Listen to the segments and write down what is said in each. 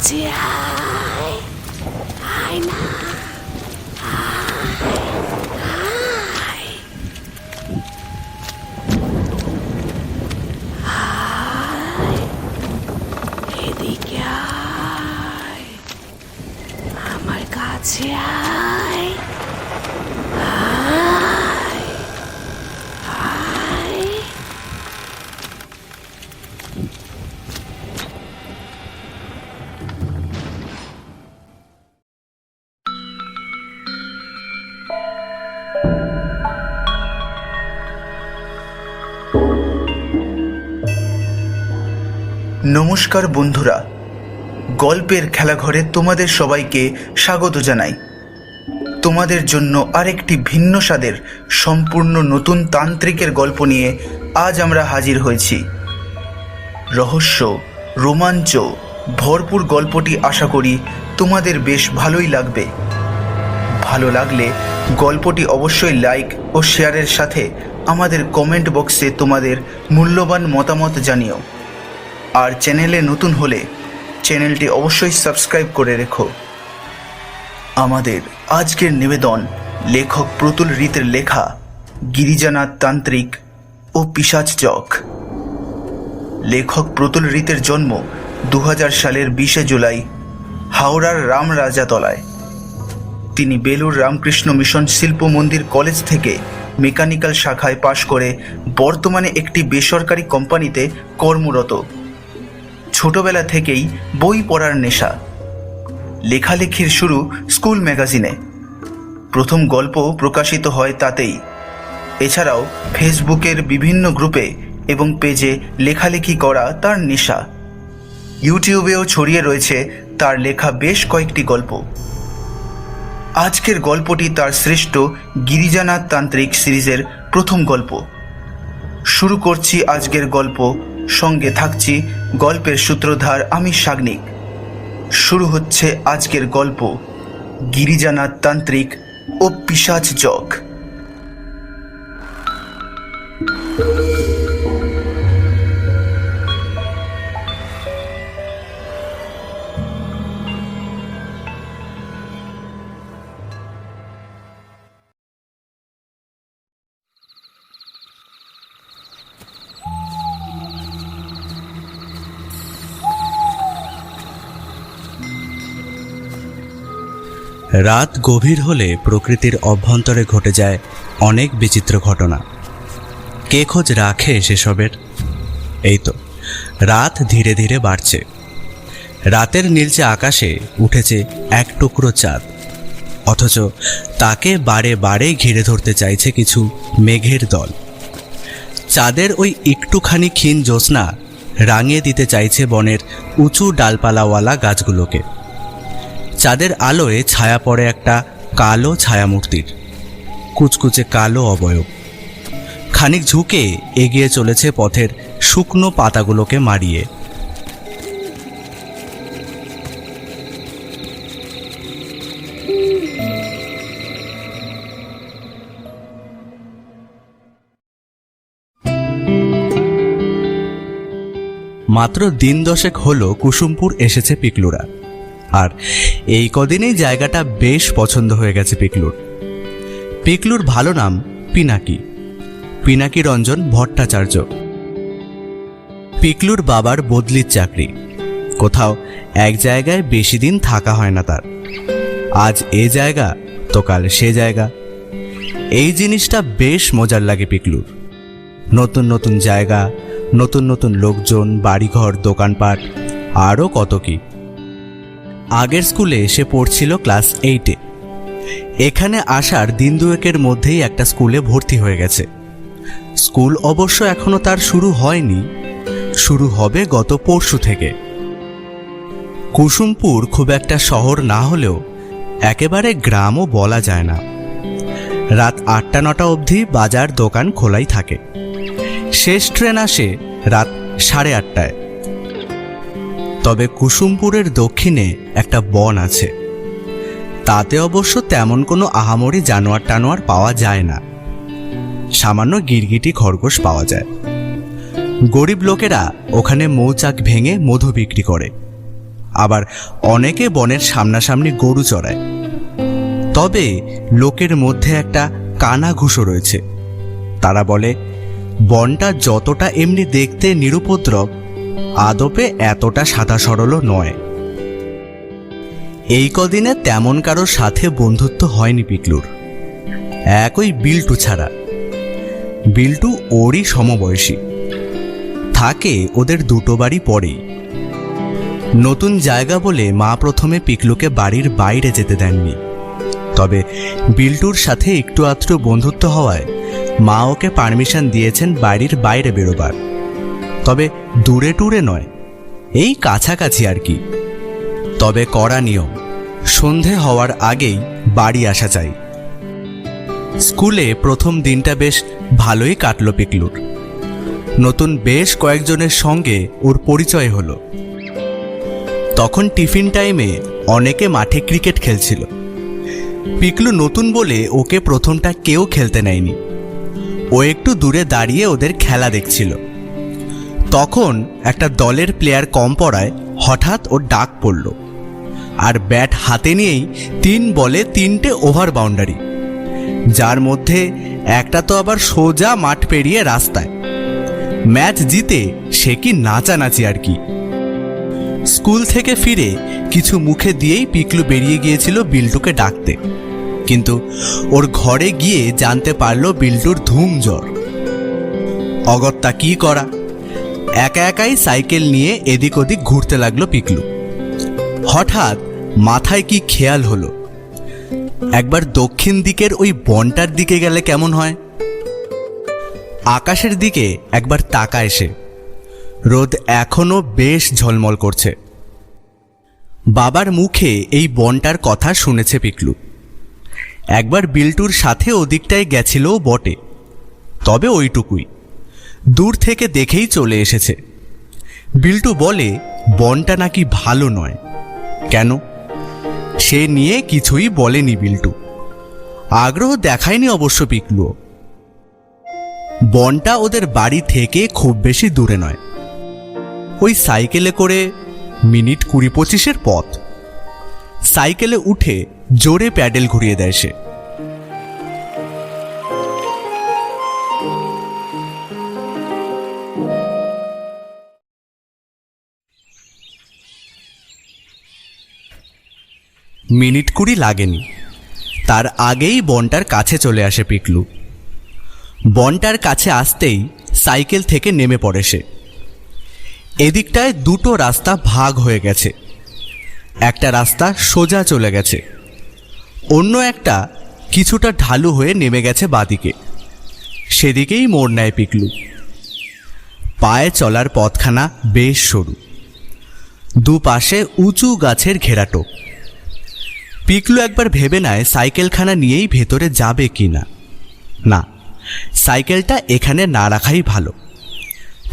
কাছে আয়, আয় না, আয়, আয়, এদিকে আয়, আমার কাছে আয়, আয়, আয়। নমস্কার বন্ধুরা, গল্পের খেলাঘরে তোমাদের সবাইকে স্বাগত জানাই। তোমাদের জন্য আরেকটি ভিন্ন স্বাদের সম্পূর্ণ নতুন তান্ত্রিকের গল্প নিয়ে আজ আমরা হাজির হয়েছি। রহস্য, রোমাঞ্চ ভরপুর গল্পটি আশা করি তোমাদের বেশ ভালোই লাগবে। ভালো লাগলে গল্পটি অবশ্যই লাইক ও শেয়ারের সাথে আমাদের কমেন্ট বক্সে তোমাদের মূল্যবান মতামত জানিও। আর চ্যানেলে নতুন হলে চ্যানেলটি অবশ্যই সাবস্ক্রাইব করে রেখো। আমাদের আজকের নিবেদন লেখক প্রতুল রীতের লেখা গিরিজানাথ তান্ত্রিক ও পিশাচ চক। লেখক প্রতুল রীতের জন্ম 2000 সালের 20 জুলাই হাওড়ার রামরাজাতলায়। তিনি বেলুর রামকৃষ্ণ মিশন শিল্প মন্দির কলেজ থেকে মেকানিক্যাল শাখায় পাশ করে বর্তমানে একটি বেসরকারি কোম্পানিতে কর্মরত। ছোটবেলা থেকেই বই পড়ার নেশা। লেখালেখির শুরু স্কুল ম্যাগাজিনে। প্রথম গল্প প্রকাশিত হয় তাতেই। এছাড়াও ফেসবুকের বিভিন্ন গ্রুপে এবং পেজে লেখালেখি করা তার নেশা। ইউটিউবেও ছড়িয়ে রয়েছে তার লেখা বেশ কয়েকটি গল্প। আজকের গল্পটি তার শ্রেষ্ঠ গিরিজানাথ তান্ত্রিক সিরিজের প্রথম গল্প। শুরু করছি আজকের গল্প, সঙ্গে থাকছি গল্পের সূত্রধার আমি সাগ্নিক। শুরু হচ্ছে আজকের গল্প গিরিজানাথ তান্ত্রিক ও পিশাচ চক। রাত গভীর হলে প্রকৃতির অভ্যন্তরে ঘটে যায় অনেক বিচিত্র ঘটনা। কে খোঁজ রাখে সেসবের? এই তো রাত ধীরে ধীরে বাড়ছে। রাতের নীলচে আকাশে উঠেছে এক টুকরো চাঁদ, অথচ তাকে বারে বারে ঘিরে ধরতে চাইছে কিছু মেঘের দল। চাঁদের ওই একটুখানি ক্ষীণ জ্যোৎস্না রাঙিয়ে দিতে চাইছে বনের উঁচু ডালপালাওয়ালা গাছগুলোকে। চাঁদের আলোয় ছায়া পড়ে একটা কালো ছায়ামূর্তির, কুচকুচে কালো অবয়ব। খানিক ঝুঁকে এগিয়ে চলেছে পথের শুকনো পাতাগুলোকে মারিয়ে। মাত্র দিন দশেক হলো কুসুমপুর এসেছে পিকলুরা। আর এই কদিনেই জায়গাটা বেশ পছন্দ হয়ে গেছে পিকলুর। পিকলুর ভালো নাম পিনাকি, পিনাকি রঞ্জন ভট্টাচার্য। পিকলুর বাবার বদলির চাকরি, কোথাও এক জায়গায় বেশি দিন থাকা হয় না তার। আজ এ জায়গা তো কাল সে জায়গা। এই জিনিসটা বেশ মজার লাগে পিকলুর। নতুন নতুন জায়গা, নতুন নতুন লোকজন, বাড়িঘর, দোকানপাট, আরও কত কি। আগের স্কুলে সে পড়ছিল ক্লাস 8-এ। এখানে আসার দিন দুয়েকের মধ্যেই একটা স্কুলে ভর্তি হয়ে গেছে। স্কুল অবশ্য এখনো তার শুরু হয়নি, শুরু হবে গত পরশু থেকে। কুসুমপুর খুব একটা শহর না হলেও একেবারে গ্রামও বলা যায় না। রাত 8টা-9টা অবধি বাজার দোকান খোলাই থাকে। শেষ ট্রেন আসে রাত 8:30টায়। তবে কুসুমপুরের দক্ষিণে একটা বন আছে। তাতে অবশ্য তেমন কোনো আহামরি জানোয়ার টানোয়ার পাওয়া যায় না। সামান্য গিরগিটি খরগোশ পাওয়া যায়। গরিব লোকেরা ওখানে মৌচাক ভেঙে মধু বিক্রি করে, আবার অনেকে বনের সামনাসামনি গরু চড়ায়। তবে লোকের মধ্যে একটা কানাঘুষো রয়েছে। তারা বলে বনটা যতটা এমনি দেখতে নিরুপদ্রব, আদপে এতটা সাদা সরলও নয়। এই কদিনে তেমন কারোর সাথে বন্ধুত্ব হয়নি পিকলুর, একই বিল্টু ছাড়া। বিল্টু ওরই সমবয়সী, থাকে ওদের দুটো বাড়ি পরেই। নতুন জায়গা বলে মা প্রথমে পিকলুকে বাড়ির বাইরে যেতে দেননি। তবে বিল্টুর সাথে একটু আধটু বন্ধুত্ব হওয়ায় মা ওকে পারমিশন দিয়েছেন বাড়ির বাইরে বেরোবার। তবে দূরে টুরে নয়, এই কাছাকাছি আর কি। তবে কড়া নিয়ম, সন্ধে হওয়ার আগেই বাড়ি আসা চাই। স্কুলে প্রথম দিনটা বেশ ভালোই কাটল পিকলুর। নতুন বেশ কয়েকজনের সঙ্গে ওর পরিচয় হলো। তখন টিফিন টাইমে অনেকে মাঠে ক্রিকেট খেলছিল। পিকলু নতুন বলে ওকে প্রথমটা কেউ খেলতে নেয়নি। ও একটু দূরে দাঁড়িয়ে ওদের খেলা দেখছিল। তখন একটা দলের প্লেয়ার কম পড়ায় হঠাৎ ওর ডাক পড়ল, আর ব্যাট হাতে নিয়েই 3 বলে 3টে ওভার বাউন্ডারি, যার মধ্যে একটা তো আবার সোজা মাঠ পেরিয়ে রাস্তায়। ম্যাচ জিতে সে কি নাচানাচি আর কি। স্কুল থেকে ফিরে কিছু মুখে দিয়েই পিকলু বেরিয়ে গিয়েছিল বিল্টুকে ডাকতে, কিন্তু ওর ঘরে গিয়ে জানতে পারল বিল্টুর ধুম জ্বর। অগত্যা কি করা, একা একাই সাইকেল নিয়ে এদিক ওদিক ঘুরতে লাগলো পিকলু। হঠাৎ মাথায় কি খেয়াল হলো, একবার দক্ষিণ দিকের ওই বনটার দিকে গেলে কেমন হয়। আকাশের দিকে একবার তাকায় সে, রোদ এখনো বেশ ঝলমল করছে। বাবার মুখে এই বনটার কথা শুনেছে পিকলু। একবার বিল্টুর সাথে ওদিকটায় গেছিল বটে, তবে ওইটুকুই, দূর থেকে দেখেই চলে এসেছে। বিল্টু বলে বনটা নাকি ভালো নয়। কেন, সে নিয়ে কিছুই বলেনি বিল্টু, আগ্রহ দেখায়নি অবশ্য পিকলু। বনটা ওদের বাড়ি থেকে খুব বেশি দূরে নয়, ওই সাইকেলে করে মিনিট 20-25 পথ। সাইকেলে উঠে জোরে প্যাডেল ঘুরিয়ে দেয় সে। মিনিট 20 লাগেনি, তার আগেই বনটার কাছে চলে আসে পিকলু। বনটার কাছে আসতেই সাইকেল থেকে নেমে পড়ে সে। এদিকটায় দুটো রাস্তা ভাগ হয়ে গেছে, একটা রাস্তা সোজা চলে গেছে, অন্য একটা কিছুটা ঢালু হয়ে নেমে গেছে বাদিকে। সেদিকেই মোড় নেয় পিকলু। পায়ে চলার পথখানা বেশ সরু, দুপাশে উঁচু গাছের ঘেরাটো। পিকলু একবার ভেবে নেয় সাইকেলখানা নিয়েই ভেতরে যাবে কি না। না, সাইকেলটা এখানে না রাখাই ভালো।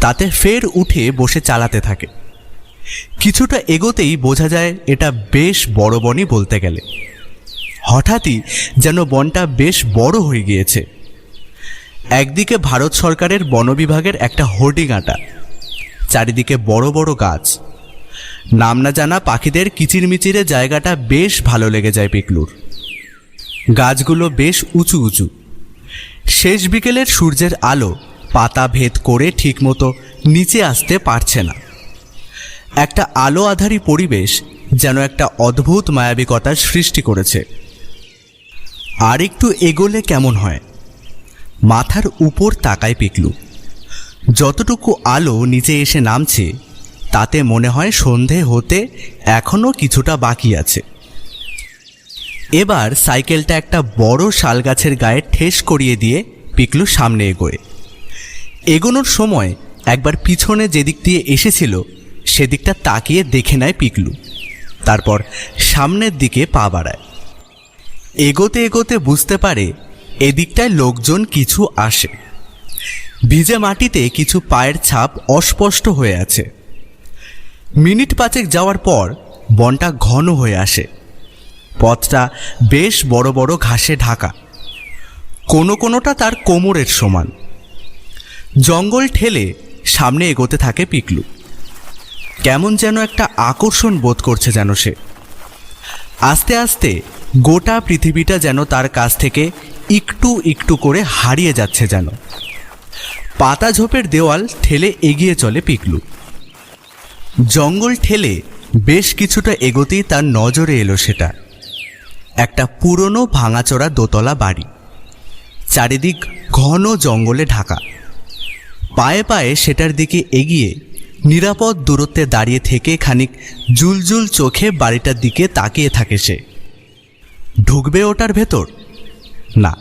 তাতে ফের উঠে বসে চালাতে থাকে। কিছুটা এগোতেই বোঝা যায় এটা বেশ বড় বনই বলতে গেলে। হঠাৎই যেন বনটা বেশ বড় হয়ে গিয়েছে। একদিকে ভারত সরকারের বন বিভাগের একটা হোর্ডিং আঁটা, চারিদিকে বড় বড় গাছ। নাম না জানা পাখিদের কিচিরমিচিরে জায়গাটা বেশ ভালো লেগে যায় পিকলুর। গাছগুলো বেশ উঁচু উঁচু। শেষ বিকেলের সূর্যের আলো পাতা ভেদ করে ঠিকমতো নিচে আসতে পারছে না। একটা আলো আধারী পরিবেশ যেন একটা অদ্ভুত মায়াবিকতার সৃষ্টি করেছে। আর একটু এগোলে কেমন হয়। মাথার উপর তাকায় পিকলু। যতটুকু আলো নিচে এসে নামছে তাতে মনে হয় সন্ধে হতে এখনো কিছুটা বাকি আছে। এবার সাইকেলটা একটা বড় শাল গাছের গায়ে ঠেস করিয়ে দিয়ে পিকলু সামনে এগোয়। এগোনোর সময় একবার পিছনে যেদিক দিয়ে এসেছিল সেদিকটা তাকিয়ে দেখে নেয় পিকলু। তারপর সামনের দিকে পা বাড়ায়। এগোতে এগোতে বুঝতে পারে এদিকটায় লোকজন কিছু আসে। ভিজে মাটিতে কিছু পায়ের ছাপ অস্পষ্ট হয়ে আছে। মিনিট 5 যাওয়ার পর বনটা ঘন হয়ে আসে। পথটা বেশ বড় বড় ঘাসে ঢাকা, কোনোটা তার কোমরের সমান। জঙ্গল ঠেলে সামনে এগোতে থাকে পিকলু। কেমন যেন একটা আকর্ষণ বোধ করছে যেন সে। আস্তে আস্তে গোটা পৃথিবীটা যেন তার কাছ থেকে একটু একটু করে হারিয়ে যাচ্ছে যেন। পাতা ঝোপের দেওয়াল ঠেলে এগিয়ে চলে পিকলু। জঙ্গল ঠেলে বেশ কিছুটা এগোতেই তার নজরে এলো সেটা একটা পুরনো ভাঙাচোরা দোতলা বাড়ি, চারিদিক ঘন জঙ্গলে ঢাকা। পায়ে পায়ে সেটার দিকে এগিয়ে নিরাপদ দূরত্বে দাঁড়িয়ে থেকে খানিক জুলজুল চোখে বাড়িটার দিকে তাকিয়ে থাকে সে। ঢুকবে ওটার ভেতর? না,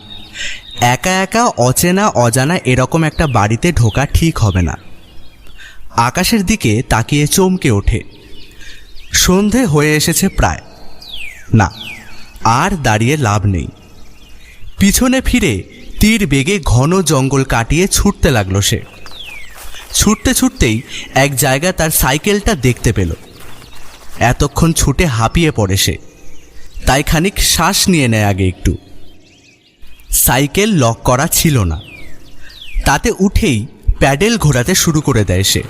একা একা অচেনা অজানা এরকম একটা বাড়িতে ঢোকা ঠিক হবে না। আকাশের দিকে তাকিয়ে চমকে ওঠে। সন্ধে হয়ে এসেছে প্রায়। না, আর দাঁড়িয়ে লাভ নেই। পিছনে ফিরে তীর বেগে ঘন জঙ্গল কাটিয়ে ছুটতে লাগলো সে। ছুটতে ছুটতেই এক জায়গায় তার সাইকেলটা দেখতে পেল। এতক্ষণ ছুটে হাঁপিয়ে পড়ে সে, তাই খানিক শ্বাস নিয়ে নেয় আগে একটু। সাইকেল লক করা ছিল না, তাতে উঠেই প্যাডেল ঘোরাতে শুরু করে দেয় সে।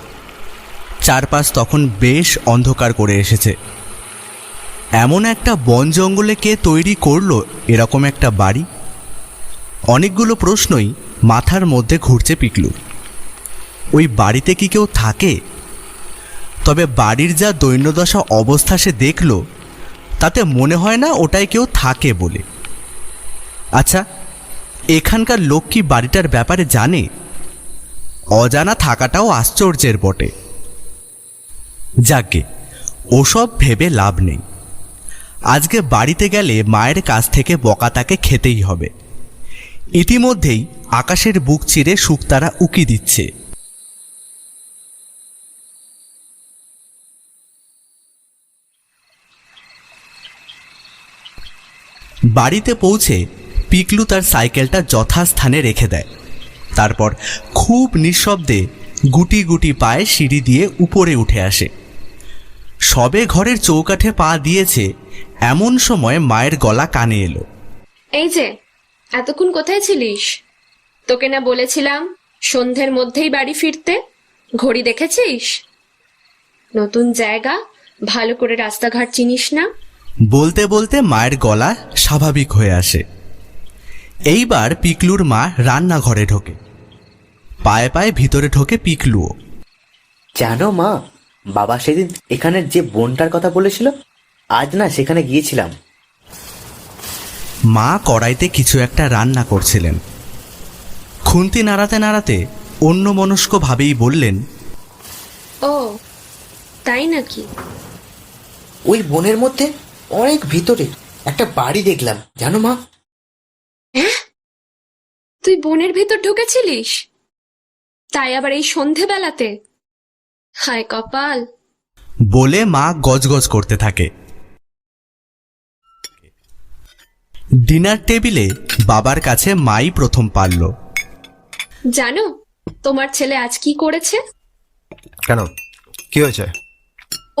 চারপাশ তখন বেশ অন্ধকার করে এসেছে। এমন একটা বন জঙ্গলে কে তৈরি করলো এরকম একটা বাড়ি? অনেকগুলো প্রশ্নই মাথার মধ্যে ঘুরছে পিকলুর। ওই বাড়িতে কি কেউ থাকে? তবে বাড়ির যা দৈন্যদশা অবস্থা সে দেখল, তাতে মনে হয় না ওটায় কেউ থাকে বলে। আচ্ছা, এখানকার লোক কি বাড়িটার ব্যাপারে জানে? অজানা থাকাটাও আশ্চর্যের বটে। যাকে ওসব ভেবে লাভ নেই। আজকে বাড়িতে গেলে মায়ের কাছ থেকে বকা তাকে খেতেই হবে। ইতিমধ্যেই আকাশের বুক চিরে শুকতারা উকি দিচ্ছে। বাড়িতে পৌঁছে পিকলু তার সাইকেলটা যথাস্থানে রেখে দেয়। তারপর খুব নিঃশব্দে গুটি গুটি পায়ে সিঁড়ি দিয়ে উপরে উঠে আসে। সবে ঘরের চৌকাঠে পা দিয়েছে এমন সময় মায়ের গলা কানে এলো। এই যে, এতক্ষণ কোথায় ছিলিস? তোকে না বলেছিলাম সন্ধ্যের মধ্যেই বাড়ি ফিরতে? ঘড়ি দেখেছিস? নতুন জায়গা, ভালো করে রাস্তাঘাট চিনিস না? বলতে বলতে মায়ের গলা স্বাভাবিক হয়ে আসে। এইবার পিকলুর মা রান্নাঘরে ঢোকে। পায়ে পায়ে ভিতরে ঢোকে পিকলুও। জানো মা, বাবা সেদিন এখানের যে বোনটার কথা বলেছিল, আজ না সেখানে গিয়েছিলাম। মা কড়াইতে কিছু একটা রান্না করছিলেন। খুন্তি নাড়াতে নাড়াতে অন্যমনস্কভাবেই বললেন, ও তাই নাকি? ওই বনের মধ্যে অনেক ভিতরে একটা বাড়ি দেখলাম, জানো মা। তুই বনের ভেতর ঢুকেছিলিস? তাই আবার এই সন্ধেবেলাতে? হায় কপাল। বলে মা গজগজ করতে থাকে। ডিনার টেবিলে বাবার কাছে মাই প্রথম পারল। জানো তোমার ছেলে আজ কি করেছে? কেন, কি হয়েছে?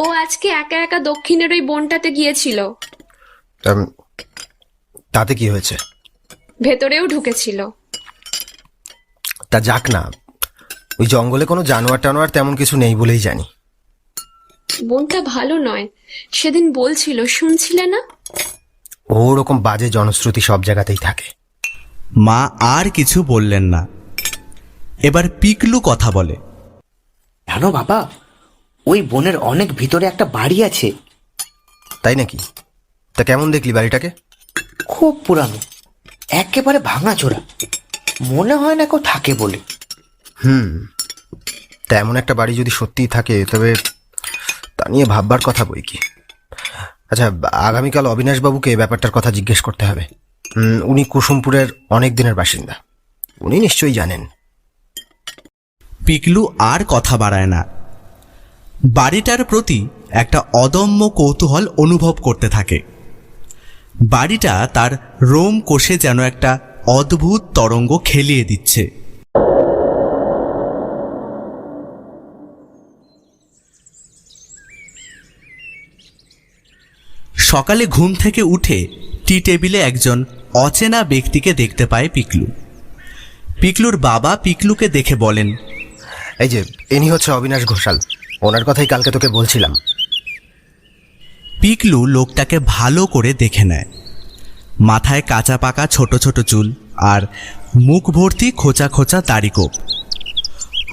ও আজকে একা একা দক্ষিণের ওই বনটাতে গিয়েছিল। তাতে কি হয়েছে? ভেতরেও ঢুকেছিল। তা যাক না, ওই জঙ্গলে কোনো জানোয়ার টানোয়ার তেমন কিছু নেই বলেই জানি। বনটা ভালো নয়, সেদিন বলছিল, শুনছিলে না? ওরকম বাজে জনশ্রুতি সব জায়গাতেই থাকে। মা আর কিছু বললেন না। এবার পিকলু কথা বলে। জানো বাবা, ওই বনের অনেক ভিতরে একটা বাড়ি আছে। তাই নাকি? তা কেমন দেখলি বাড়িটাকে? খুব পুরানো, একেবারে ভাঙাচোরা, মনে হয় না কেউ থাকে বলে। তা এমন একটা বাড়ি যদি সত্যিই থাকে, তবে তা নিয়ে ভাববার কথা বই কি। আচ্ছা, আগামীকাল অবিনাশবাবুকে ব্যাপারটার কথা জিজ্ঞেস করতে হবে। উনি কুসুমপুরের অনেক দিনের বাসিন্দা, উনি নিশ্চয়ই জানেন। পিকলু আর কথা বাড়ায় না। বাড়িটার প্রতি একটা অদম্য কৌতূহল অনুভব করতে থাকে। বাড়িটা তার রোম কোষে যেন একটা অদ্ভুত তরঙ্গ খেলিয়ে দিচ্ছে। সকালে ঘুম থেকে উঠে টি টেবিলে একজন অচেনা ব্যক্তিকে দেখতে পায় পিকলু। পিকলুর বাবা পিকলুকে দেখে বলেন, এই যে, ইনি হচ্ছে অবিনাশ ঘোষাল, ওনার কথাই কালকে তোকে বলছিলাম। পিকলু লোকটাকে ভালো করে দেখে নেয়। মাথায় কাঁচা পাকা ছোট ছোট চুল আর মুখ ভর্তি খোঁচা খোঁচা দাড়িকোপ।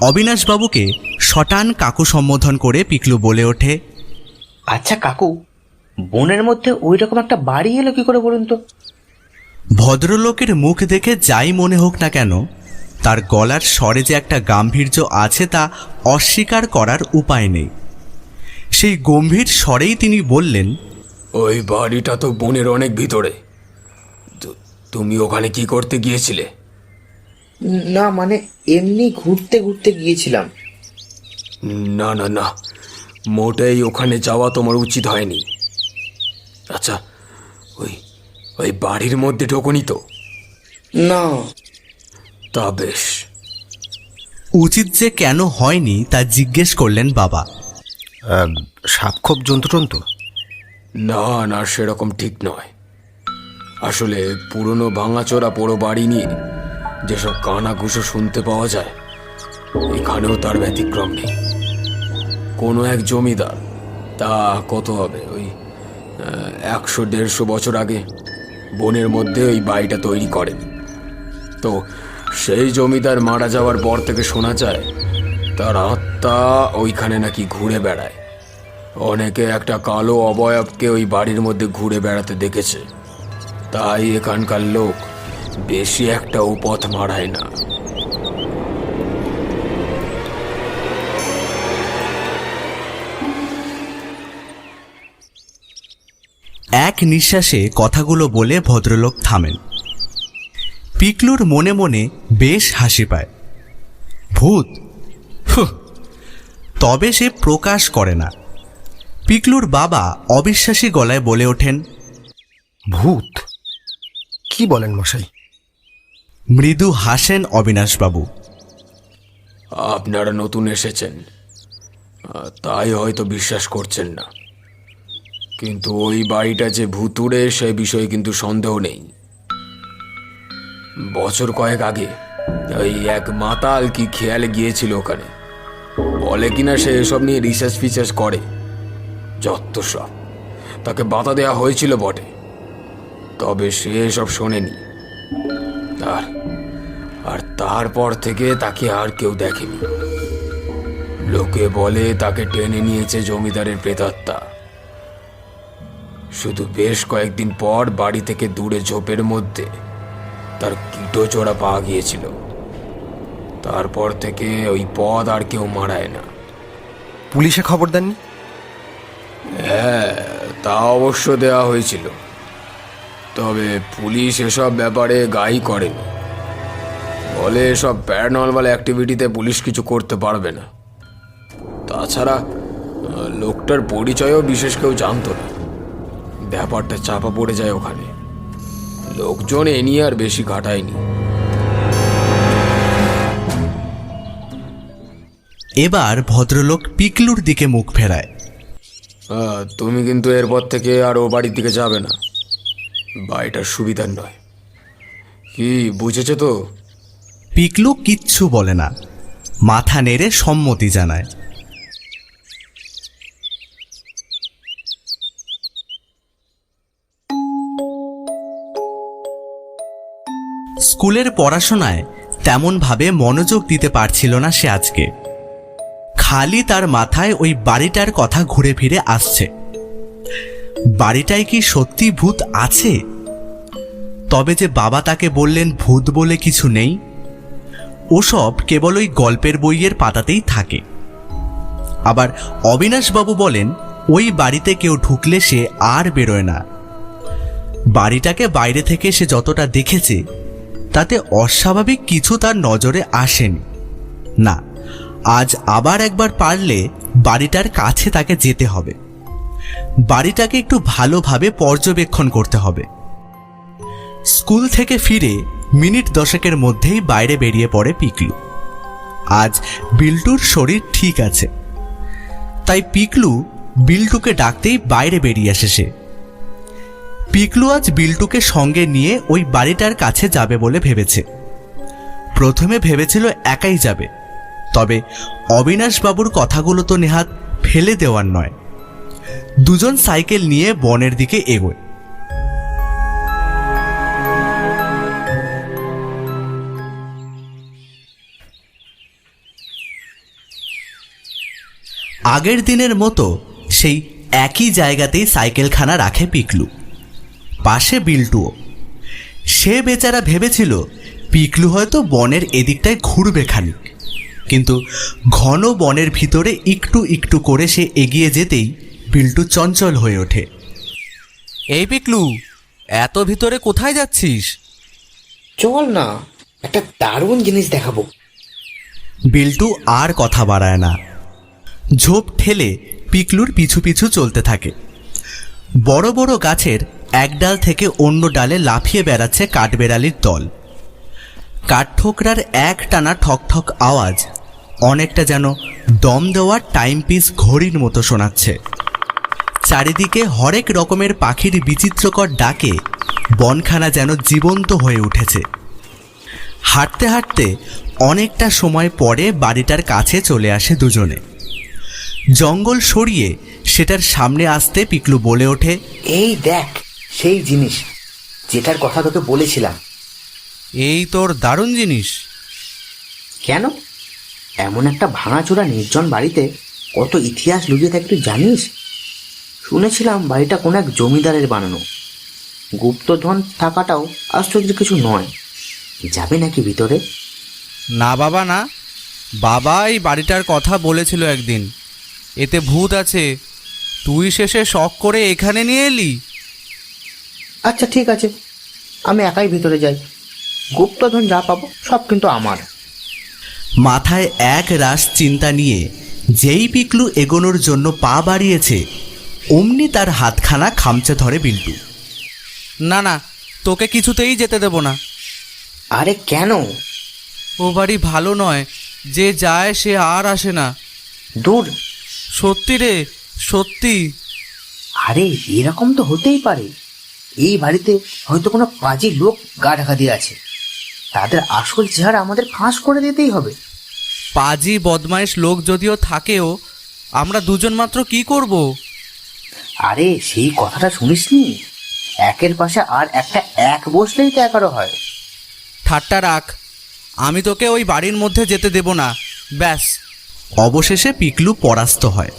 অবিনাশবাবুকে শটান কাকু সম্বোধন করে পিকলু বলে ওঠে, আচ্ছা কাকু, বনের মধ্যে ওই রকম একটা বাড়ি এলো কি করে বলুন তো? ভদ্রলোকের মুখ দেখে যাই মনে হোক না কেন, তার গলার স্বরে যে একটা গাম্ভীর্য আছে তা অস্বীকার করার উপায় নেই। সেই গম্ভীর স্বরেই তিনি বললেন, ওই বাড়িটা তো বনের অনেক ভিতরে। তুমি ওখানে কি করতে গিয়েছিলে? না মানে এমনি ঘুরতে ঘুরতে গিয়েছিলাম। না না না, মোটেই ওখানে যাওয়া তোমার উচিত হয়নি। আচ্ছা, ওই ওই বাড়ির মধ্যে ঢোকনি তো? না। তা বেশ। উচিত যে কেন হয়নি তা জিজ্ঞেস করলেন বাবা। সাপখোপ জন্তু না না, সেরকম ঠিক নয়। আসলে পুরনো ভাঙাচোরা পোড়ো বাড়ি নিয়ে যেসব কানাঘুষো শুনতে পাওয়া যায়, এখানেও তার ব্যতিক্রম নেই। কোনো এক জমিদার, তা কত হবে, ওই 100-150 বছর আগে বনের মধ্যে ওই বাড়িটা তৈরি করেন। তো সেই জমিদার মারা যাওয়ার পর থেকে শোনা যায় তার আত্মা ওইখানে নাকি ঘুরে বেড়ায়। অনেকে একটা কালো অবয়বকে ওই বাড়ির মধ্যে ঘুরে বেড়াতে দেখেছে। তাই এখানকার লোক বেশি একটা উপথ মারায় না। এক নিঃশ্বাসে কথাগুলো বলে ভদ্রলোক থামেন। পিকলুর মনে মনে বেশ হাসি পায়। ভূত? হুঁ। তবে সে প্রকাশ করে না। পিকলুর বাবা অবিশ্বাসী গলায় বলে ওঠেন, ভূত? কি বলেন মশাই? মৃদু হাসেন অবিনাশবাবু। আপনারা নতুন এসেছেন, তাই হয়তো বিশ্বাস করছেন না, কিন্তু ওই বাড়িটা যে ভুতুড়ে সে বিষয়ে কিন্তু সন্দেহ নেই। বছর কয়েক আগে ওই এক মাতাল কি খেয়ালে গিয়েছিল ওখানে। বলে কিনা সে এসব নিয়ে রিসার্চ ফিচার্স করে। যত সব, তাকে বাধা দেওয়া হয়েছিল বটে, তবে সে এসব শোনেনি। আর তারপর থেকে তাকে আর কেউ দেখেনি। লোকে বলে তাকে টেনে নিয়েছে জমিদারের প্রেতাত্মা। শুধু বেশ কয়েকদিন পর বাড়ি থেকে দূরে ঝোপের মধ্যে তার কীটচোরা পাওয়া গিয়েছিল। তারপর থেকে ওই পদ আর কেউ মারায় না। পুলিশে খবর দেননি? হ্যাঁ, তা অবশ্য দেওয়া হয়েছিল, তবে পুলিশ এসব ব্যাপারে গাই করেনি। বলে এসব প্যারানর্মাল অ্যাক্টিভিটিতে পুলিশ কিছু করতে পারবে না। তাছাড়া লোকটার পরিচয়ও বিশেষ কেউ জানতো না। ব্যাপারটা চাপা পড়ে যায় ওখানে। লোকজন এ নিয়ে আর বেশি ঘাটায়নি। এবার ভদ্রলোক পিকলুর দিকে মুখ ফেরায়। তুমি কিন্তু এরপর থেকে আর ও বাড়ির দিকে যাবে না। বাড়িটার সুবিধার নয়। কি বুঝেছো তো? পিকলু কিচ্ছু বলে না, মাথা নেড়ে সম্মতি জানায়। স্কুলের পড়াশোনায় তেমনভাবে মনোযোগ দিতে পারছিল না সে আজকে। খালি তার মাথায় ওই বাড়িটার কথা ঘুরে ফিরে আসছে। বাড়িটায় কি সত্যি ভূত আছে? তবে যে বাবা তাকে বললেন ভূত বলে কিছু নেই, ওসব কেবল ওই গল্পের বইয়ের পাতাতেই থাকে। আবার অবিনাশবাবু বলেন ওই বাড়িতে কেউ ঢুকলে সে আর বেরোয় না। বাড়িটাকে বাইরে থেকে সে যতটা দেখেছে তাতে অস্বাভাবিক কিছু তার নজরে আসেনি। না, আজ আবার একবার পারলে বাড়িটার কাছে তাকে যেতে হবে। বাড়িটাকে একটু ভালোভাবে পর্যবেক্ষণ করতে হবে। স্কুল থেকে ফিরে মিনিট 10 মধ্যেই বাইরে বেরিয়ে পড়ে পিকলু। আজ বিল্টুর শরীর ঠিক আছে, তাই পিকলু বিল্টুকে ডাকতেই বাইরে বেরিয়ে আসে সে। পিকলু আজ বিল্টুকে সঙ্গে নিয়ে ওই বাড়িটার কাছে যাবে বলে ভেবেছে। প্রথমে ভেবেছিল একাই যাবে, তবে অবিনাশবাবুর কথাগুলো তো নেহাত ফেলে দেওয়ার নয়। দুজন সাইকেল নিয়ে বনের দিকে এগোয়। আগের দিনের মতো সেই একই জায়গাতেই সাইকেলখানা রাখে পিকলু, পাশে বিল্টুও। সে বেচারা ভেবেছিল পিকলু হয়তো বনের এদিকটায় ঘুরবে খানিক, কিন্তু ঘন বনের ভিতরে একটু একটু করে সে এগিয়ে যেতেই বিল্টু চঞ্চল হয়ে ওঠে। এই পিকলু, এত ভিতরে কোথায় যাচ্ছিস? চল না, একটা দারুণ জিনিস দেখাবো। বিল্টু আর কথা বাড়ায় না, ঝোপ ঠেলে পিকলুর পিছু পিছু চলতে থাকে। বড় বড় গাছের এক ডাল থেকে অন্য ডালে লাফিয়ে বেড়াচ্ছে কাঠবেড়ালির দল। কাঠঠোকরার এক টানা ঠকঠক আওয়াজ অনেকটা যেন দম দেওয়া টাইমপিস ঘড়ির মতো শোনাচ্ছে। চারিদিকে হরেক রকমের পাখির বিচিত্রকর ডাকে বনখানা যেন জীবন্ত হয়ে উঠেছে। হাঁটতে হাঁটতে অনেকটা সময় পরে বাড়িটার কাছে চলে আসে দুজনে। জঙ্গল সরিয়ে সেটার সামনে আসতে পিকলু বলে ওঠে, এই দেখ সেই জিনিস যেটার কথা তোকে বলেছিলাম। এই তোর দারুণ জিনিস। কেন? এমন একটা ভাঙাচোরা নির্জন বাড়িতে কত ইতিহাস লুকিয়ে থাকে তুই জানিস? শুনেছিলাম বাড়িটা কোনো এক জমিদারের বানানো। গুপ্তধন থাকাটাও আশ্চর্য কিছু নয়। যাবে নাকি ভিতরে? না বাবা না, বাবা এই বাড়িটার কথা বলেছিল একদিন, এতে ভূত আছে। তুই শেষে শখ করে এখানে নিয়ে এলি। আচ্ছা ঠিক আছে, আমি একাই ভিতরে যাই। গুপ্তধন যা পাবো সব কিন্তু আমার। মাথায় এক রাশ চিন্তা নিয়ে যেই পিকলু এগোনোর জন্য পা বাড়িয়েছে, অমনি তার হাতখানা খামচে ধরে বিল্টু। না না, তোকে কিছুতেই যেতে দেব না। আরে কেন? ও বাড়ি ভালো নয়, যে যায় সে আর আসে না। দূর। সত্যি রে, সত্যি। আরে এরকম তো হতেই পারে। এই বাড়িতে হয়তো কোনো পাজি লোক গা ঢাকা দিয়ে আছে। তাদের আসল চেহারা আমাদের ফাঁস করে দিতেই হবে। পাজি বদমাইশ লোক যদিও থাকেও, আমরা দুজন মাত্র কি করব? আরে সেই কথাটা শুনিসনি? একের পাশে আর একটা এক বসলেই তো 11 হয়। ঠাট্টা রাখ, আমি তোকে ওই বাড়ির মধ্যে যেতে দেব না, ব্যাস। অবশেষে পিকলু পরাস্ত হয়।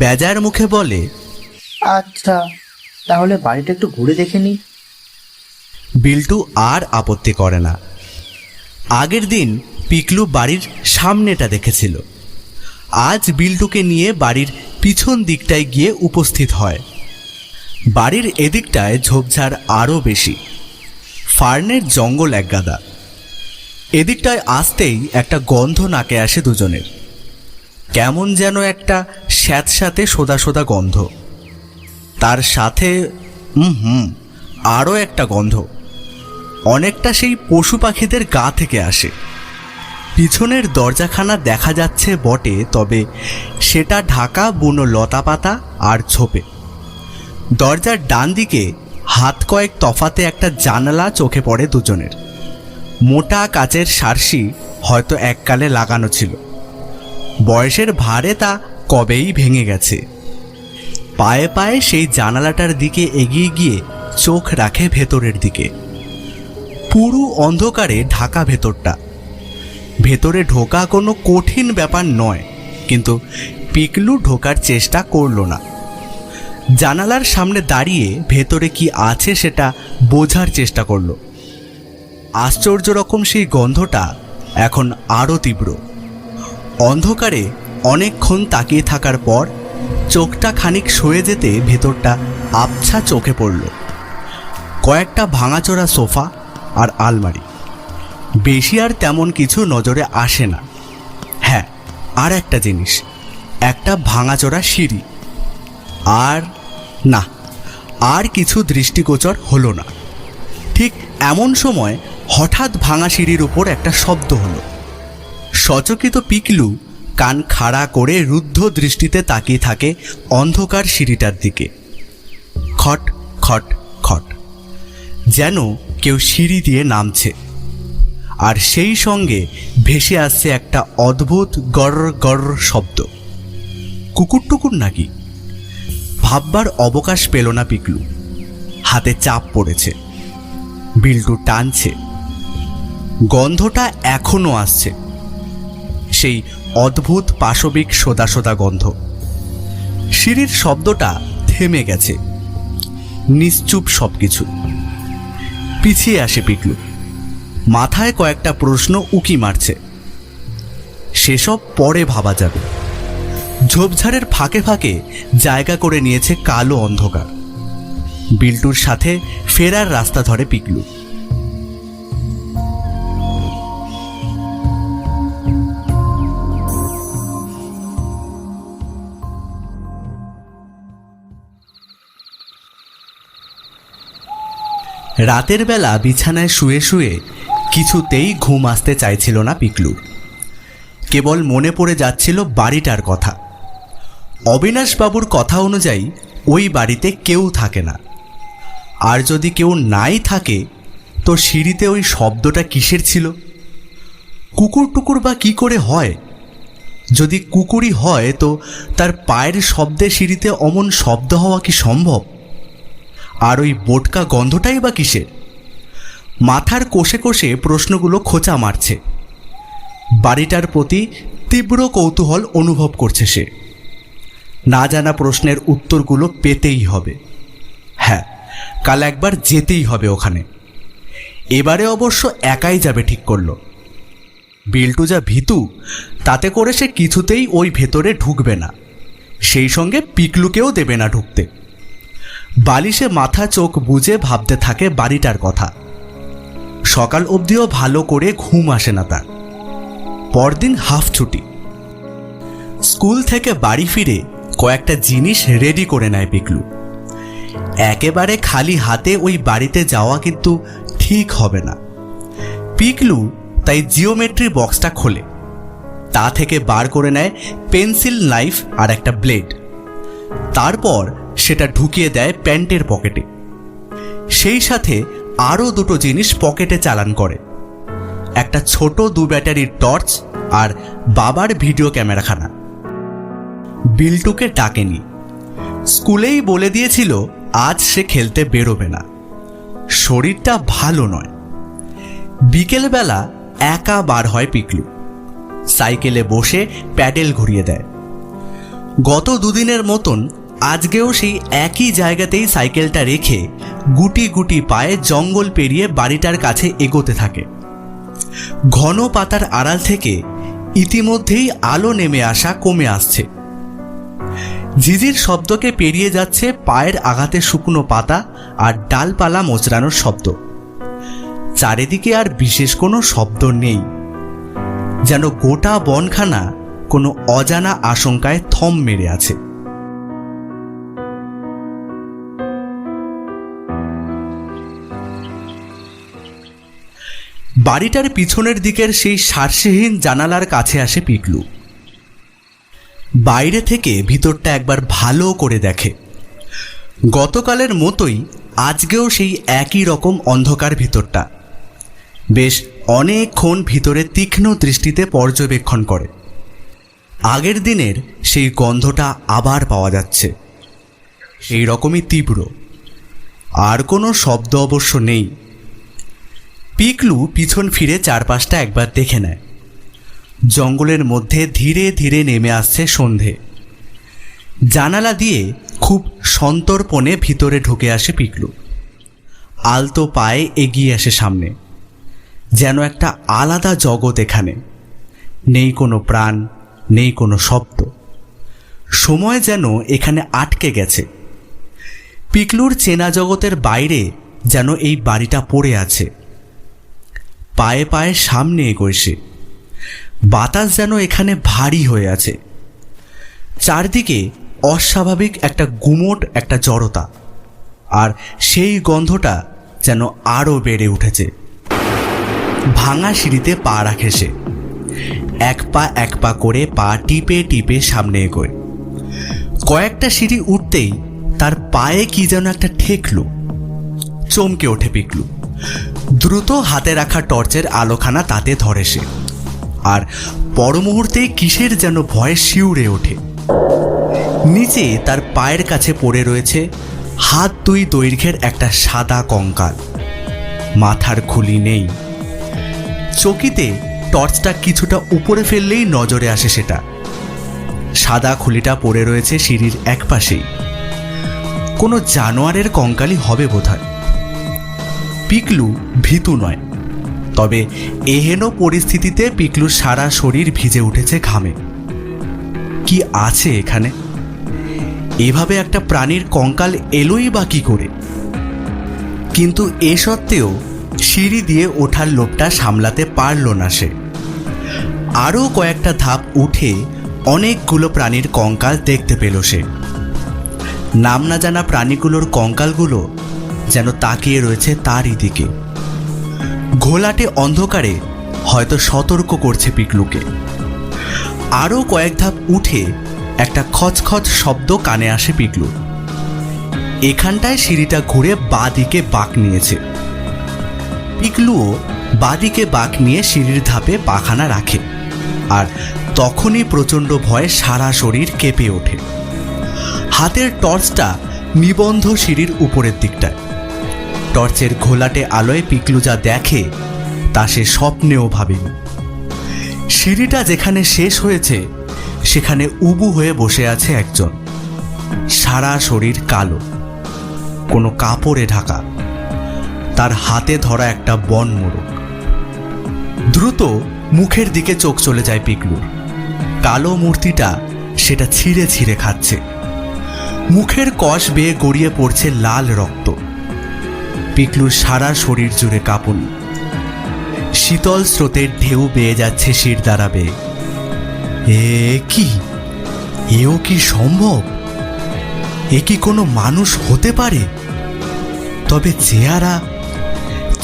বেজার মুখে বলে, আচ্ছা তাহলে বাড়িটা একটু ঘুরে দেখে নি। বিল্টু আর আপত্তি করে না। আগের দিন পিকলু বাড়ির সামনেটা দেখেছিল, আজ বিল্টুকে নিয়ে বাড়ির পিছন দিকটায় গিয়ে উপস্থিত হয়। বাড়ির এদিকটায় ঝোপঝাড় আরও বেশি, ফার্নের জঙ্গল একগাদা। এদিকটায় আসতেই একটা গন্ধ নাকে আসে দুজনের, কেমন যেন একটা স্যাঁতস্যাঁতে সোদা সোদা গন্ধ। তার সাথে আরও একটা গন্ধ, অনেকটা সেই পশু পাখিদের গা থেকে আসে। পিছনের দরজাখানা দেখা যাচ্ছে বটে, তবে সেটা ঢাকা বুনো লতাপাতা আর ঝোপে। দরজার ডান দিকে হাত কয়েক তফাতে একটা জানালা চোখে পড়ে দুজনের। মোটা কাচের সার্সি হয়তো এককালে লাগানো ছিল, বয়সের ভারে তা কবেই ভেঙে গেছে। পায়ে পায়ে সেই জানালাটার দিকে এগিয়ে গিয়ে চোখ রাখে ভেতরের দিকে। পুরো অন্ধকারে ঢাকা ভেতরটা। ভেতরে ঢোকা কোনো কঠিন ব্যাপার নয়, কিন্তু পিকলু ঢোকার চেষ্টা করল না। জানালার সামনে দাঁড়িয়ে ভেতরে কি আছে সেটা বোঝার চেষ্টা করল। আশ্চর্য রকম সেই গন্ধটা এখন আরও তীব্র। অন্ধকারে অনেকক্ষণ তাকিয়ে থাকার পর চোখটা খানিক সয়ে যেতে ভেতরটা আবছা চোখে পড়ল। কয়েকটা ভাঙাচোরা সোফা আর আলমারি, বেশি আর তেমন কিছু নজরে আসে না। হ্যাঁ, আর একটা জিনিস, একটা ভাঙাচোরা সিঁড়ি। আর না, আর কিছু দৃষ্টিগোচর হলো না। ঠিক এমন সময় হঠাৎ ভাঙা সিঁড়ির উপর একটা শব্দ হলো। সচকিত পিকলু কান খাড়া করে রুদ্ধ দৃষ্টিতে তাকিয়ে থাকে অন্ধকার সিঁড়িটার দিকে। খট খট খট, যেন কেউ সিঁড়ি দিয়ে নামছে। আর সেই সঙ্গে ভেসে আসছে একটা অদ্ভুত গড় গড় শব্দ। কুকুর টুকুর নাকি? ভাববার অবকাশ পেল না পিকলু। হাতে চাপ পড়েছে, বিল্টু টানছে, গন্ধটা এখনো আসছে, সেই অদ্ভুত পাশবিক সোদা সোদা গন্ধ। সিঁড়ির শব্দটা থেমে গেছে, নিশ্চুপ সবকিছু। পিছিয়ে আসে পিকলু, মাথায় কয়েকটা প্রশ্ন উকি মারছে। সেসব পরে ভাবা যাবে। ঝোপঝাড়ের ফাঁকে ফাঁকে জায়গা করে নিয়েছে কালো অন্ধকার। বিল্টুর সাথে ফেরার রাস্তা ধরে পিকলু। রাতের বেলা বিছানায় শুয়ে শুয়ে কিছুতেই ঘুম আসতে চাইছিল না পিকলুর। কেবল মনে পড়ে যাচ্ছিল বাড়িটার কথা। অবিনাশবাবুর কথা অনুযায়ী ওই বাড়িতে কেউ থাকে না। আর যদি কেউ নাই থাকে তো সিঁড়িতে ওই শব্দটা কিসের ছিল? কুকুর টুকুর বা কি করে হয়? যদি কুকুরই হয় তো তার পায়ের শব্দে সিঁড়িতে অমন শব্দ হওয়া কি সম্ভব? আর ওই বোটকা গন্ধটাই বা কিসের? মাথার কোষে কোষে প্রশ্নগুলো খোঁচা মারছে। বাড়িটার প্রতি তীব্র কৌতূহল অনুভব করছে সে। না জানা প্রশ্নের উত্তরগুলো পেতেই হবে। হ্যাঁ, কাল একবার যেতেই হবে ওখানে। এবারে অবশ্য একাই যাবে ঠিক করলো। বিল্টু যা ভীতু, তাতে করে সে কিছুতেই ওই ভেতরে ঢুকবে না, সেই সঙ্গে পিকলুকেও দেবে না ঢুকতে। বালিশে মাথা চোখ বুজে ভাবতে থাকে বাড়িটার কথা। সকাল অবধিও ভালো করে ঘুম আসে না তার। পরদিন হাফ ছুটি। স্কুল থেকে বাড়ি ফিরে কয়েকটা জিনিস রেডি করে নেয় পিকলু। একেবারে খালি হাতে ওই বাড়িতে যাওয়া কিন্তু ঠিক হবে না। পিকলু তাই জিওমেট্রি বক্সটা খোলে। তা থেকে বার করে নেয় পেন্সিল, নাইফ আর একটা ব্লেড। তারপর সেটা ঢুকিয়ে দেয় প্যান্টের পকেটে। সেই সাথে আরও দুটো জিনিস পকেটে চালান করে, একটা ছোট 2 ব্যাটারির টর্চ আর বাবার ভিডিও ক্যামেরাখানা। বিল্টুকে ডাকেনি। স্কুলেই বলে দিয়েছিল আজ সে খেলতে বেরোবে না, শরীরটা ভালো নয়। বিকেলবেলা একা বার হয় পিকলু। সাইকেলে বসে প্যাডেল ঘুরিয়ে দেয়। গত দুদিনের মতন আজকেও সেই একই জায়গাতেই সাইকেলটা রেখে গুটি গুটি পায়ে জঙ্গল পেরিয়ে বাড়িটার কাছে এগোতে থাকে। ঘন পাতার আড়াল থেকে ইতিমধ্যেই আলো নেমে আসা কমে আসছে। ঝিঝির শব্দকে পেরিয়ে যাচ্ছে পায়ের আঘাতে শুকনো পাতা আর ডালপালা মোচড়ানোর শব্দ। চারিদিকে আর বিশেষ কোনো শব্দ নেই, যেন গোটা বনখানা কোনো অজানা আশঙ্কায় থম মেরে আছে। বাড়িটার পিছনের দিকের সেই সারসেহীন জানালার কাছে আসে পিকলু। বাইরে থেকে ভিতরটা একবার ভালো করে দেখে। গতকালের মতোই আজকেও সেই একই রকম অন্ধকার ভিতরটা। বেশ অনেকক্ষণ ভিতরে তীক্ষ্ণ দৃষ্টিতে পর্যবেক্ষণ করে। আগের দিনের সেই গন্ধটা আবার পাওয়া যাচ্ছে, সেই রকমই তীব্র। আর কোনো শব্দ অবশ্য নেই। পিকলু পিছন ফিরে চারপাশটা একবার দেখে নেয়। জঙ্গলের মধ্যে ধীরে ধীরে নেমে আসছে সন্ধে। জানালা দিয়ে খুব সন্তর্পণে ভিতরে ঢুকে আসে পিকলু। আলতো পায়ে এগিয়ে আসে সামনে। যেন একটা আলাদা জগৎ এখানে। নেই কোনো প্রাণ, নেই কোনো শব্দ। সময় যেন এখানে আটকে গেছে। পিকলুর চেনা জগতের বাইরে যেন এই বাড়িটা পড়ে আছে। পায়ে পায়ে সামনে এগোয় সে। বাতাস যেন এখানে ভারী হয়ে আছে। চারদিকে অস্বাভাবিক একটা গুমোট একটা জড়তা, আর সেই গন্ধটা যেন আরও বেড়ে উঠেছে। ভাঙা সিঁড়িতে পা রাখে সে। এক পা করে পা টিপে টিপে সামনে এগোয়। কয়েকটা সিঁড়ি উঠতেই তার পায়ে কি যেন একটা ঠেকলো। চমকে ওঠে পিকলু। দ্রুত হাতে রাখা টর্চের আলোখানা তাতে ধরে সে, আর পর মুহূর্তে কিসের যেন ভয়ে শিউরে ওঠে। নিচে তার পায়ের কাছে পড়ে রয়েছে হাত 2 দৈর্ঘ্যের একটা সাদা কঙ্কাল। মাথার খুলি নেই। চকিতে টর্চটা কিছুটা উপরে ফেললেই নজরে আসে সেটা। সাদা খুলিটা পড়ে রয়েছে সিঁড়ির একপাশেই। কোনো জানোয়ারের কঙ্কালই হবে বোধহয়। পিকলু ভীতু নয়, তবে এহেন পরিস্থিতিতে পিকলুর সারা শরীর ভিজে উঠেছে ঘামে। কি আছে এখানে? এভাবে একটা প্রাণীর কঙ্কাল এলোই বা কি করে? কিন্তু এ সত্ত্বেও সিঁড়ি দিয়ে ওঠার লোভটা সামলাতে পারল না সে। আরও কয়েকটা ধাপ উঠে অনেকগুলো প্রাণীর কঙ্কাল দেখতে পেল সে। নাম না জানা প্রাণীগুলোর কঙ্কালগুলো যেন তাকিয়ে রয়েছে তারই দিকে। ঘোলাটে অন্ধকারে হয়তো সতর্ক করছে পিকলুকে। আরও কয়েক ধাপ উঠে একটা খচখচ শব্দ কানে আসে পিকলুর। এখানটায় সিঁড়িটা ঘুরে বাঁ দিকে বাঁক নিয়েছে। পিকলুও বাঁ দিকে বাঁক নিয়ে সিঁড়ির ধাপে পাখানা রাখে, আর তখনই প্রচণ্ড ভয়ে সারা শরীর কেঁপে ওঠে। হাতের টর্চটা নিবন্ধ সিঁড়ির উপরের দিকটায়। টর্চের ঘোলাটে আলোয় পিকলু যা দেখে তা সে স্বপ্নেও ভাবেনি। সিঁড়িটা যেখানে শেষ হয়েছে সেখানে উবু হয়ে বসে আছে একজন। সারা শরীর কালো, কোনো কাপড়ে ঢাকা, তার হাতে ধরা একটা বন মোড়ক। দ্রুত মুখের দিকে চোখ চলে যায় পিকলুর। কালো মূর্তিটা সেটা ছিঁড়ে ছিঁড়ে খাচ্ছে। মুখের কষ বেয়ে গড়িয়ে পড়ছে লাল রক্ত। পিকলুর সারা শরীর জুড়ে কাঁপুনি। শীতল স্রোতের ঢেউ বেয়ে যাচ্ছে শিরদাঁড়া বেয়ে। এও কি সম্ভব? এ কি কোনো মানুষ হতে পারে? তবে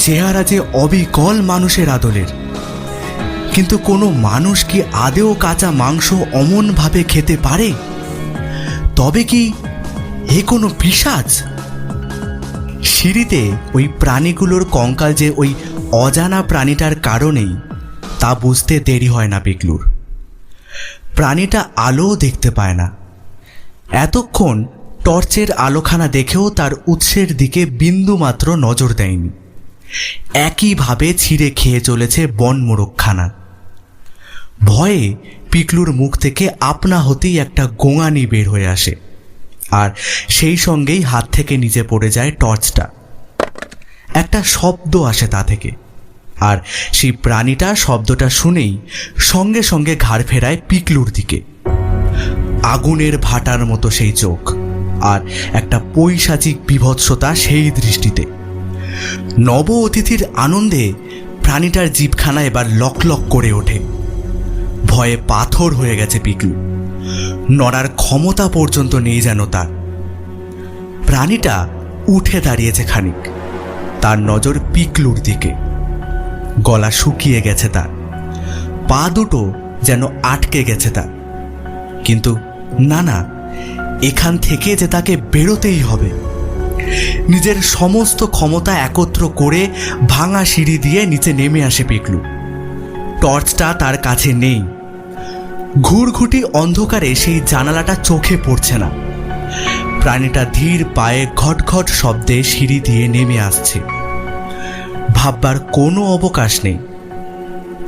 চেহারা যে অবিকল মানুষের আদলের। কিন্তু কোনো মানুষ কি আদেও কাঁচা মাংস অমনভাবে খেতে পারে? তবে কি এ কোনো পিশাচ? সিঁড়িতে ওই প্রাণীগুলোর কঙ্কাল যে ওই অজানা প্রাণীটার কারণেই তা বুঝতে দেরি হয় না পিকলুর। প্রাণীটা আলোও দেখতে পায় না। এতক্ষণ টর্চের আলোখানা দেখেও তার উৎসের দিকে বিন্দুমাত্র নজর দেয়নি। একইভাবে ছিঁড়ে খেয়ে চলেছে বনমোরগখানা। ভয়ে পিকলুর মুখ থেকে আপনা হতেই একটা গোঙানি বের হয়ে আসে, আর সেই সঙ্গেই হাত থেকে নিচে পড়ে যায় টর্চটা। একটা শব্দ আসে তা থেকে, আর সেই প্রাণীটা শব্দটা শুনেই সঙ্গে সঙ্গে ঘাড় ফেরায় পিকলুর দিকে। আগুনের ভাটার মতো সেই চোখ, আর একটা পৈশাচিক বিভৎসতা সেই দৃষ্টিতে। নব অতিথির আনন্দে প্রাণীটার জিভখানা এবার লক লক করে ওঠে। ভয়ে পাথর হয়ে গেছে পিকলু। নড়ার ক্ষমতা পর্যন্ত নেই যেন তার। প্রাণীটা উঠে দাঁড়িয়েছে খানিক, তার নজর পিকলুর দিকে। গলা শুকিয়ে গেছে তার, পা দুটো যেন আটকে গেছে তার। কিন্তু না, এখান থেকে যে তাকে বেরোতেই হবে। নিজের সমস্ত ক্ষমতা একত্র করে ভাঙা সিঁড়ি দিয়ে নিচে নেমে আসে পিকলু। টর্চটা তার কাছে নেই। ঘুরঘুটি অন্ধকারে সেই জানালাটা চোখে পড়ছে না। প্রাণীটা ধীর পায়ে ঘটঘট শব্দে সিঁড়ি দিয়ে নেমে আসছে। ভাববার কোনো অবকাশ নেই।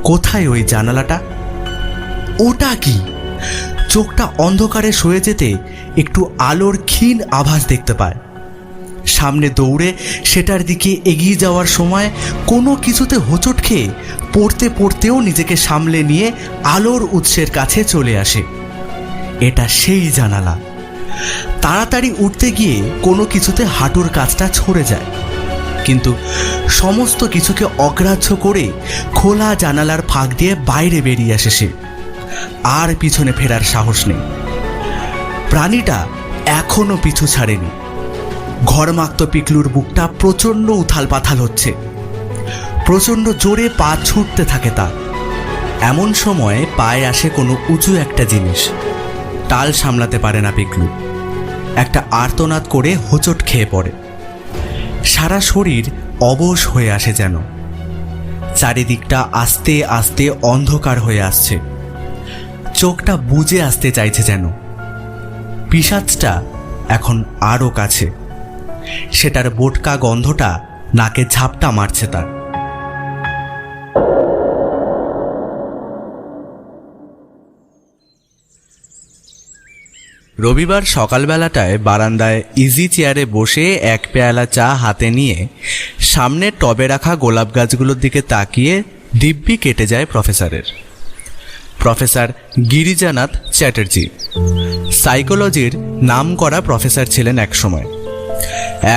কোথায় ওই জানালাটা? ওটা কি? চোখটা অন্ধকারে সয়ে যেতে একটু আলোর ক্ষীণ আভাস দেখতে পায়। সামনে দৌড়ে সেটার দিকে এগিয়ে যাওয়ার সময় কোনো কিছুতে হোঁচট খেয়ে পড়তে পড়তেও নিজেকে সামলে নিয়ে আলোর উৎসের কাছে চলে আসে। এটা সেই জানালা। তাড়াতাড়ি উঠতে গিয়ে কোনো কিছুতে হাঁটুর কাছটা ছড়ে যায়, কিন্তু সমস্ত কিছুকে অগ্রাহ্য করে খোলা জানালার ফাঁক দিয়ে বাইরে বেরিয়ে আসে সে। আর পিছনে ফেরার সাহস নেই। প্রাণীটা এখনো পিছু ছাড়েনি। ঘরমাক্ত পিকলুর বুকটা প্রচণ্ড উথাল পাথাল হচ্ছে। প্রচণ্ড জোরে পা ছুটতে থাকে তার। এমন সময় পায়ে আসে কোনো উঁচু একটা জিনিস। টাল সামলাতে পারে না পিকলু। একটা আর্তনাদ করে হোঁচট খেয়ে পড়ে। সারা শরীর অবশ হয়ে আসে যেন। চারিদিকটা আস্তে আস্তে অন্ধকার হয়ে আসছে, চোখটা বুজে আসতে চাইছে যেন। পিশাচটা এখন আরও কাছে, সেটার বোটকা গন্ধটা নাকে ঝাপটা মারছে তার। রবিবার সকালবেলাটায় বারান্দায় ইজি চেয়ারে বসে এক পেয়ালা চা হাতে নিয়ে সামনে টবে রাখা গোলাপ গাছগুলোর দিকে তাকিয়ে দিব্যি কেটে যায় প্রফেসরের। প্রফেসর গিরিজানাথ চ্যাটার্জি সাইকোলজির নামকরা প্রফেসর ছিলেন একসময়।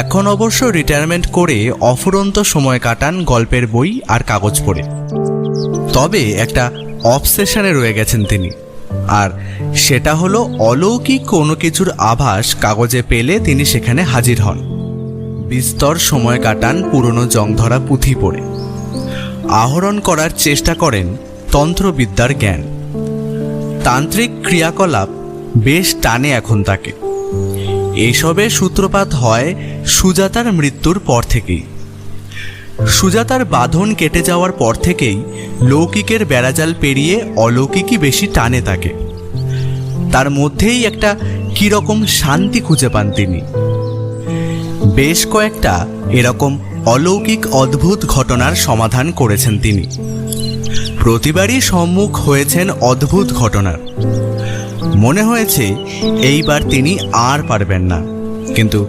এখন অবশ্য রিটায়ারমেন্ট করে অফুরন্ত সময় কাটান গল্পের বই আর কাগজ পড়ে। তবে একটা অবসেশনে রয়ে গেছেন তিনি, আর সেটা হলো অলৌকিক কোনো কিছুর আভাস কাগজে পেলে তিনি সেখানে হাজির হন। বিস্তর সময় কাটান পুরনো জংধরা পুঁথি পড়ে, আহরণ করার চেষ্টা করেন তন্ত্রবিদ্যার জ্ঞান। তান্ত্রিক ক্রিয়াকলাপ বেশ টানে এখন তাকে। এসবে সূত্রপাত হয় সুজাতার মৃত্যুর পর থেকেই। সুজাতার বাঁধন কেটে যাওয়ার পর থেকেই লৌকিকের বেড়াজাল পেরিয়ে অলৌকিকই বেশি টানে তাকে। তার মধ্যেই একটা কিরকম শান্তি খুঁজে পান তিনি। বেশ কয়েকটা এরকম অলৌকিক অদ্ভুত ঘটনার সমাধান করেছেন তিনি। প্রতিবারই সম্মুখ হয়েছেন অদ্ভুত ঘটনার। মনে হয়েছে এইবার তিনি আর পারবেন না, কিন্তু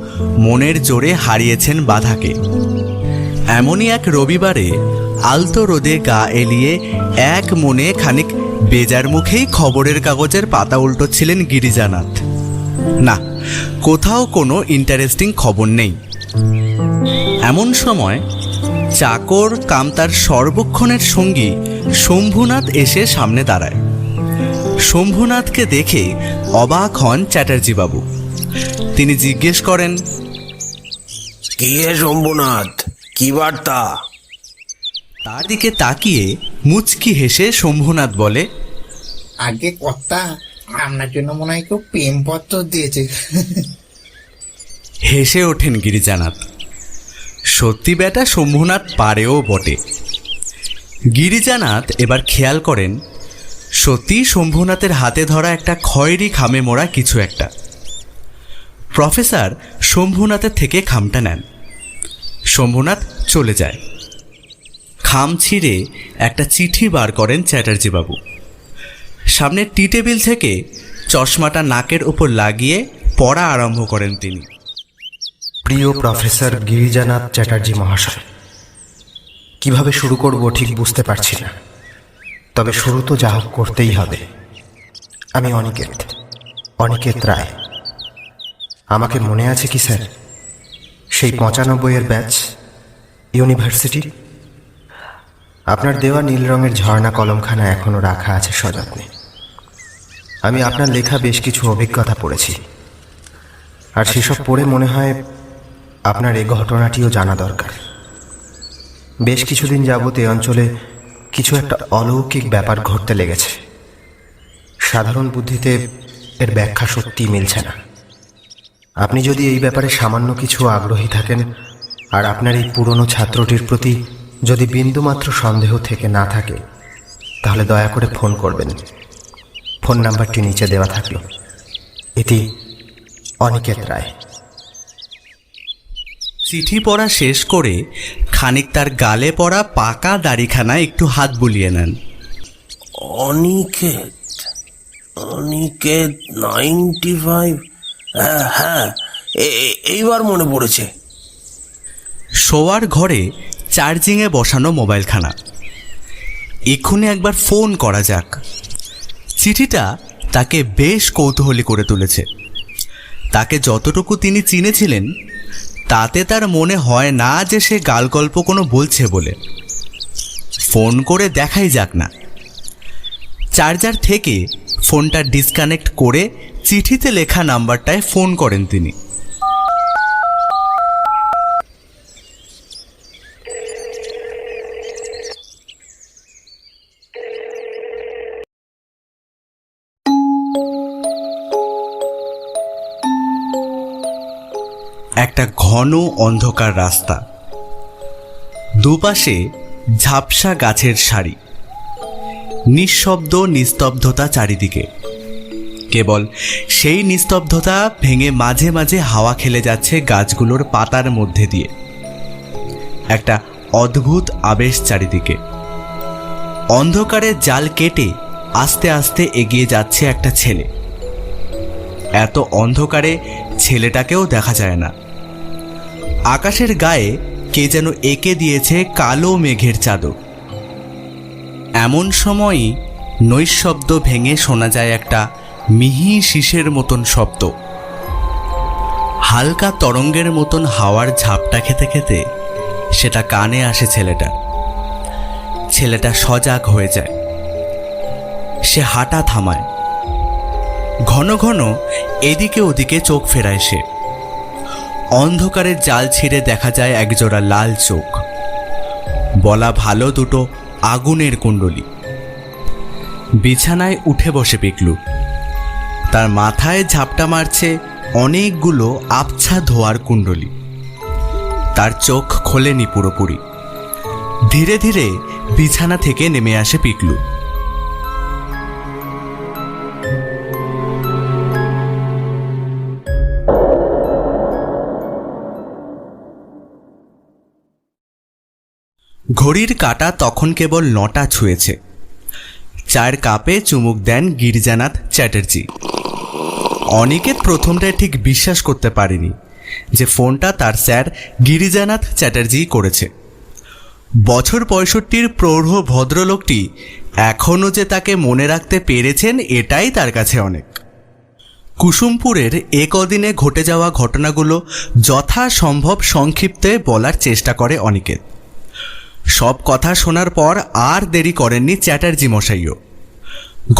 মনের জোরে হারিয়েছেন বাধাকে। এমনই এক রবিবারে আলতো রোদে গা এলিয়ে এক মনে খানিক বেজার মুখেই খবরের কাগজের পাতা উল্টোচ্ছিলেন গিরিজানাথ। না, কোথাও কোনো ইন্টারেস্টিং খবর নেই। এমন সময় চাকর কাম তার সর্বক্ষণের সঙ্গী শম্ভুনাথ এসে সামনে দাঁড়ায়। শম্ভুনাথকে দেখে অবাক হন চ্যাটার্জি বাবু। তিনি জিজ্ঞেস করেন, কি হে শম্ভুনাথ, কি বার্তা? তার দিকে তাকিয়ে মুচকি হেসে শম্ভুনাথ বলে, আগে কর্তা, আপনার জন্য মনে হয় কেউ প্রেমপত্র দিয়েছে। হেসে ওঠেন গিরিজানাথ। সত্যি বেটা শম্ভুনাথ পারেও বটে। গিরিজানাথ এবার খেয়াল করেন সত্যি শম্ভুনাথের হাতে ধরা একটা খয়েরি খামে মোড়া কিছু একটা। প্রফেসর শম্ভুনাথের থেকে খামটা নেন। শম্ভুনাথ চলে যায়। খাম ছিঁড়ে একটা চিঠি বার করেন চ্যাটার্জি বাবু। সামনের টি টেবিল থেকে চশমাটা নাকের উপর লাগিয়ে পড়া আরম্ভ করেন তিনি। প্রিয় প্রফেসর গিরিজানাথ চ্যাটার্জি মহাশয়, কিভাবে শুরু করব ঠিক বুঝতে পারছি না, তবে শুরু তো যা হোক করতেই হবে। আমি অনিকেত রায়। আমাকে মনে আছে কি স্যার, সেই 95-এর ব্যাচ, ইউনিভার্সিটি? আপনার দেওয়া নীল রঙের ঝর্ণা কলমখানা এখনো রাখা আছে সযত্নে। আমি আপনার লেখা বেশ কিছু অভিজ্ঞতা পড়েছি, আর সেসব পড়ে মনে হয় আপনার এই ঘটনাটিও জানা দরকার। বেশ কিছুদিন যাবত এই অঞ্চলে কিছু একটা অলৌকিক ব্যাপার ঘটতে লেগেছে। সাধারণ বুদ্ধিতে এর ব্যাখ্যা সত্যিই মিলছে না। আপনি যদি এই ব্যাপারে সামান্য কিছু আগ্রহী থাকেন, আর আপনার এই পুরনো ছাত্রটির প্রতি যদি বিন্দুমাত্র সন্দেহ থেকে না থাকে, তাহলে দয়া করে ফোন করবেন। ফোন নাম্বারটি নিচে দেওয়া থাকলো। এটি অনিকেত রায়। চিঠি পড়া শেষ করে খানিক তার গালে পড়া পাকা দাড়িখানা একটু হাত বুলিয়ে নেন। অনিকেত 95। হ্যাঁ, এইবার মনে পড়েছে। শোয়ার ঘরে চার্জিংয়ে বসানো মোবাইলখানা। এক্ষুনি একবার ফোন করা যাক। চিঠিটা তাকে বেশ কৌতূহলী করে তুলেছে। তাকে যতটুকু তিনি চিনেছিলেন তাতে তার মনে হয় না যে সে গালগল্প কোনো বলছে বলে। ফোন করে দেখাই যাক না। চার্জার থেকে ফোনটা ডিসকানেক্ট করে চিঠিতে লেখা নাম্বারটায় ফোন করেন তিনি। একটা ঘন অন্ধকার রাস্তা, দুপাশে ঝাপসা গাছের সারি, নিঃশব্দ নিস্তব্ধতা চারিদিকে। কেবল সেই নিস্তব্ধতা ভেঙে মাঝে মাঝে হাওয়া খেলে যাচ্ছে গাছগুলোর পাতার মধ্যে দিয়ে। একটা অদ্ভুত আবেশ চারিদিকে। অন্ধকারের জাল কেটে আস্তে আস্তে এগিয়ে যাচ্ছে একটা ছেলে। এত অন্ধকারে ছেলেটাকেও দেখা যায় না। আকাশের গায়ে কে যেন এঁকে দিয়েছে কালো মেঘের চাদর। এমন সময়ই নৈশব্দ ভেঙে শোনা যায় একটা মিহি শীষের মতন শব্দ। হালকা তরঙ্গের মতন হাওয়ার ঝাপটা খেতে খেতে সেটা কানে আসে ছেলেটার। ছেলেটা সজাগ হয়ে যায়। সে হাঁটা থামায়। ঘন ঘন এদিকে ওদিকে চোখ ফেরায় সে। অন্ধকারের জাল ছিঁড়ে দেখা যায় একজোড়া লাল চোখ, বলা ভালো দুটো আগুনের কুণ্ডলী। বিছানায় উঠে বসে পিকলু। তার মাথায় ঝাপটা মারছে অনেকগুলো আবছা ধোয়ার কুণ্ডলী। তার চোখ খোলেনি পুরোপুরি। ধীরে ধীরে বিছানা থেকে নেমে আসে পিকলু। ঘড়ির কাঁটা তখন কেবল 9টা ছুঁয়েছে। চায়ের কাপে চুমুক দেন গিরিজানাথ চ্যাটার্জি। অনিকেত প্রথমটায় ঠিক বিশ্বাস করতে পারেনি যে ফোনটা তার স্যার গিরিজানাথ চ্যাটার্জি করেছে। বছর 65-র প্রৌঢ় ভদ্রলোকটি এখনও যে তাকে মনে রাখতে পেরেছেন এটাই তার কাছে অনেক। কুসুমপুরের এ কদিনে ঘটে যাওয়া ঘটনাগুলো যথাসম্ভব সংক্ষিপ্তে বলার চেষ্টা করে অনিকেত। সব কথা শোনার পর আর দেরি করেননি চ্যাটার্জি মশাইও।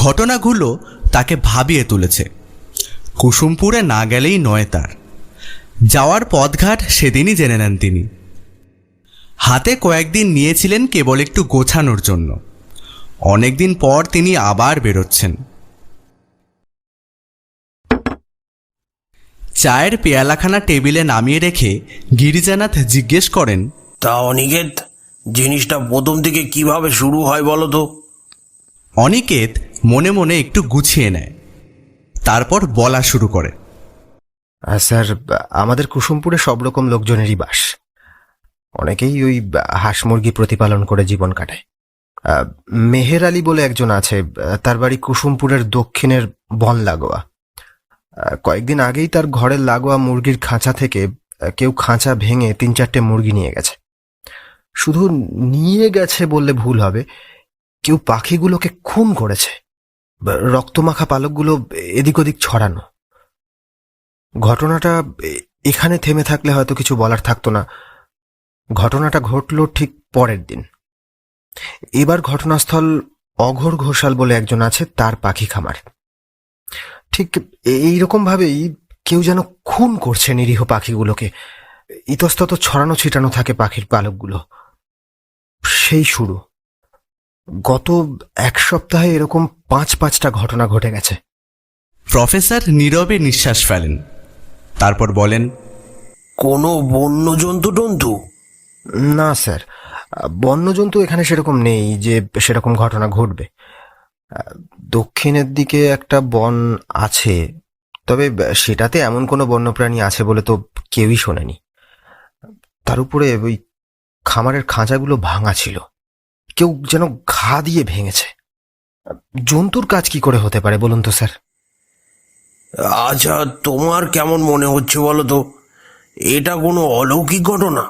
ঘটনাগুলো তাকে ভাবিয়ে তুলেছে। কুসুমপুরে না গেলেই নয় তার। যাওয়ার পথঘাট সেদিনই জেনে নেন তিনি। হাতে কয়েকদিন নিয়েছিলেন কেবল একটু গোছানোর জন্য। অনেকদিন পর তিনি আবার বেরোচ্ছেন। চায়ের পেয়ালাখানা টেবিলে নামিয়ে রেখে গিরিজানাথ জিজ্ঞেস করেন, তা অনিকেত, জিনিসটা প্রথম থেকে কিভাবে শুরু হয় বলো তো? অনিকেত মনে মনে একটু গুছিয়ে নেয়, তারপর বলা শুরু করে। স্যার, আমাদের কুসুমপুরে সব রকম লোকজনেরই বাস। অনেকেই ওই হাঁস মুরগি প্রতিপালন করে জীবন কাটায়। মেহের আলী বলে একজন আছে, তার বাড়ি কুসুমপুরের দক্ষিণের বন লাগোয়া। কয়েকদিন আগেই তার ঘরের লাগোয়া মুরগির খাঁচা থেকে কেউ খাঁচা ভেঙে 3-4টে মুরগি নিয়ে গেছে। শুধু নিয়ে গেছে বললে ভুল হবে, কেউ পাখিগুলোকে খুন করেছে। রক্তমাখা পালকগুলো এদিক ওদিক ছড়ানো। ঘটনাটা এখানে থেমে থাকলে হয়তো কিছু বলার থাকতো না। ঘটনাটা ঘটল ঠিক পরের দিন। এবার ঘটনাস্থল অঘোর ঘোষাল বলে একজন আছে, তার পাখি খামার। ঠিক এইরকম ভাবেই কেউ যেন খুন করছে নিরীহ পাখিগুলোকে। ইতস্তত ছড়ানো ছিটানো থাকে পাখির পালকগুলো। সেই শুরু। গত 1 সপ্তাহে এরকম 5-5টা ঘটনা ঘটে গেছে। প্রফেসর নীরবে নিঃশ্বাস ফেলেন, তারপর বলেন, কোনো বন্য জন্তু টন্তু? না স্যার, বন্যজন্তু এখানে সেরকম নেই যে সেরকম ঘটনা ঘটবে। দক্ষিণের দিকে একটা বন আছে, তবে সেটাতে এমন কোনো বন্যপ্রাণী আছে বলে তো কেউই শোনেনি। তার উপরে ওই খামারের খাঁচাগুলো ভাঙা ছিল, কেউ যেন ঘা দিয়ে ভেঙেছে। জন্তুর কাজ কি করে হতে পারে বলুন তো স্যার? আচ্ছা, তোমার কেমন মনে হচ্ছে বলো তো? এটা কোনো অলৌকিক ঘটনা?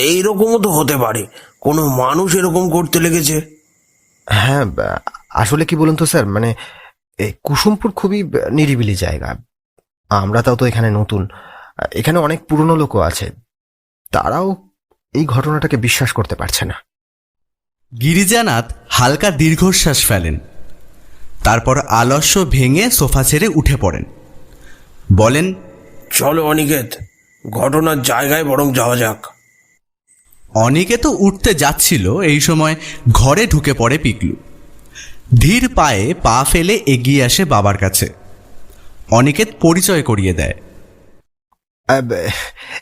এইরকমও তো হতে পারে কোনো মানুষ এরকম করতে লেগেছে। হ্যাঁ, আসলে কি বলুন তো স্যার, মানে কুসুমপুর খুবই নিরিবিলি জায়গা। আমরা তাও তো এখানে নতুন। এখানে অনেক পুরনো লোকও আছে, তারাও এই ঘটনাটাকে বিশ্বাস করতে পারছে না। গিরিজানাথ হালকা দীর্ঘশ্বাস ফেলেন, তারপর আলস্য ভেঙে সোফা ছেড়ে উঠে পড়েন। বলেন, চলো অনিকেত, ঘটনার জায়গায় বরং যাওয়া যাক। অনিকেত উঠতে যাচ্ছিল, এই সময় ঘরে ঢুকে পড়ে পিকলু। ধীর পায়ে পা ফেলে এগিয়ে আসে বাবার কাছে। অনিকেত পরিচয় করিয়ে দেয়।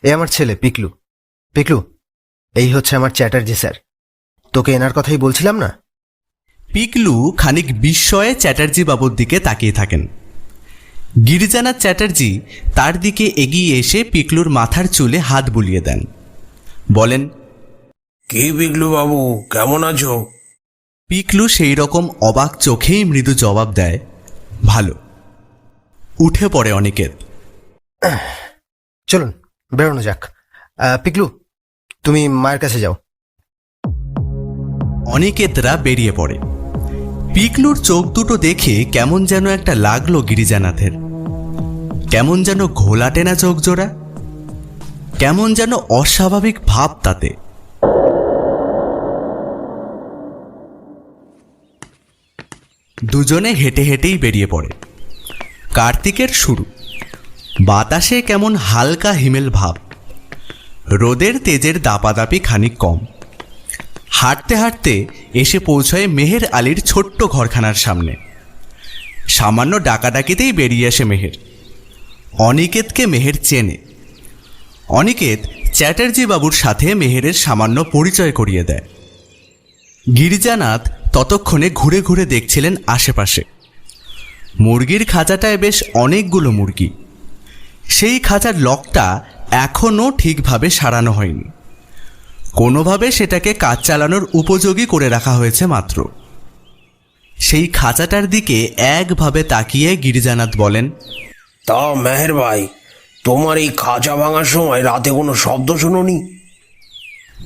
এ আমার ছেলে পিকলু। পিকলু, এই হচ্ছে আমার চ্যাটার্জি স্যার। তোকে এনার কথাই বলছিলাম না? পিকলু খানিক বিস্ময়ে চ্যাটার্জি বাবুর দিকে তাকিয়ে থাকেন। গিরিজানাথ চ্যাটার্জি তার দিকে এগিয়ে এসে পিকলুর মাথার চুলে হাত বুলিয়ে দেন, বলেন, কি পিকলু বাবু, কেমন আছো? পিকলু সেই রকম অবাক চোখেই মৃদু জবাব দেয়, ভালো। উঠে পড়ে অনিকেত। চলুন বেরোনো যাক। পিকলু, তুমি মায়ের কাছে যাও। অনিকেতরা বেরিয়ে পড়ে। পিকলুর চোখ দুটো দেখে কেমন যেন একটা লাগলো গিরিজানাথের। কেমন যেন ঘোলাটে না চোখ জোড়া, কেমন যেন অস্বাভাবিক ভাব তাতে। দুজনে হেঁটে হেঁটেই বেরিয়ে পড়ে। কার্তিকের শুরু। বাতাসে কেমন হালকা হিমেল ভাব, রোদের তেজের দাপাদাপি খানিক কম। হাঁটতে হাঁটতে এসে পৌঁছয় মেহের আলীর ছোট্ট ঘরখানার সামনে। সামান্য ডাকাডাকিতেই বেরিয়ে আসে মেহের। অনিকেতকে মেহের চেনে। অনিকেত চ্যাটার্জি বাবুর সাথে মেহেরের সামান্য পরিচয় করিয়ে দেয়। গিরিজানাথ ততক্ষণে ঘুরে ঘুরে দেখছিলেন আশেপাশে। মুরগির খাঁচাটায় বেশ অনেকগুলো মুরগি। সেই খাঁচার লকটা এখনও ঠিকভাবে সারানো হয়নি। কোনোভাবে সেটাকে কাজ চালানোর উপযোগী করে রাখা হয়েছে মাত্র। সেই খাঁচাটার দিকে একভাবে তাকিয়ে গিরিজানাথ বলেন, তা মেহের ভাই, তোমার এই খাঁচা ভাঙার সময় রাতে কোনো শব্দ শুনোনি?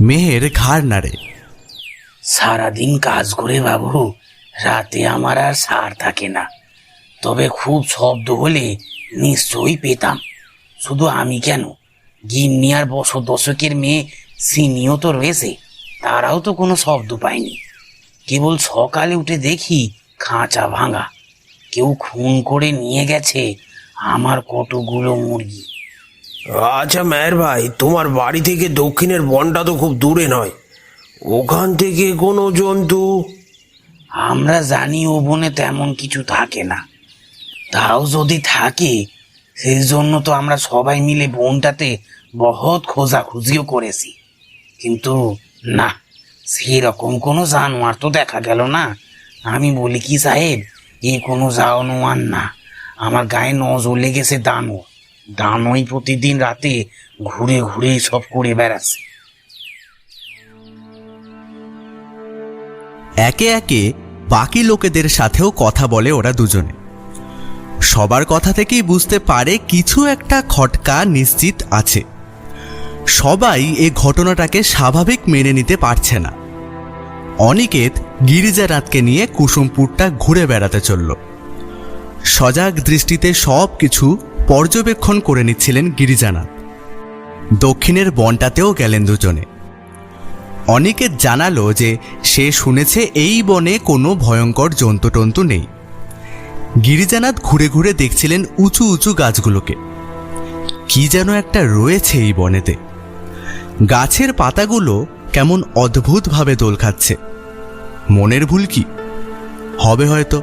মেহের ঘাড় নাড়ে। সারাদিন কাজ করে বাবু, রাতে আমার আর সার থাকে না। তবে খুব শব্দ হলে নিশ্চয়ই পেতাম। শুধু আমি কেন, গিন্নি আর বছর দশকের মেয়ে সিনিও তো রয়েছে, তারাও তো কোনো শব্দ পায়নি। কেবল সকালে উঠে দেখি খাঁচা ভাঙা, কেউ খুন করে নিয়ে গেছে আমার কতগুলো মুরগি। আচ্ছা মেহের ভাই, তোমার বাড়ি থেকে দক্ষিণের বনটা তো খুব দূরে নয়, ওখান থেকে কোনো জন্তু? আমরা জানি ও বনে তেমন কিছু থাকে না, তাও যদি থাকে সেই জন্য তো আমরা সবাই মিলে বনটাতে বহুত খোঁজাখুঁজিও করেছি, কিন্তু না, সেরকম কোনো জানোয়ার তো দেখা গেল না। আমি বলি কি সাহেব, এ কোনো জানোয়ার না, আমার গায়ে নজর লেগেছে দানব। দানই প্রতিদিন রাতে ঘুরে ঘুরে সব করে বেড়াচ্ছে। একে একে বাকি লোকেদের সাথেও কথা বলে ওরা দুজনে। সবার কথা থেকেই বুঝতে পারে কিছু একটা খটকা নিশ্চিত আছে। সবাই এই ঘটনাটাকে স্বাভাবিক মেনে নিতে পারছে না। অনিকেত গিরিজানাথকে নিয়ে কুসুমপুরটা ঘুরে বেড়াতে চলল। সজাগ দৃষ্টিতে সব কিছু পর্যবেক্ষণ করে নিচ্ছিলেন গিরিজানাথ। দক্ষিণের বনটাতেও গেলেন দুজনে। অনিকেত জানালো যে সে শুনেছে এই বনে কোনো ভয়ঙ্কর জন্তুটন্তু নেই। গিরিজানাথ ঘুরে ঘুরে দেখছিলেন উঁচু উঁচু গাছগুলোকে। কি যেন একটা রয়েছে এই বনেতে। গাছের পাতাগুলো কেমন অদ্ভুতভাবে দোল খাচ্ছে। মনের ভুল কি হবে হয়তো।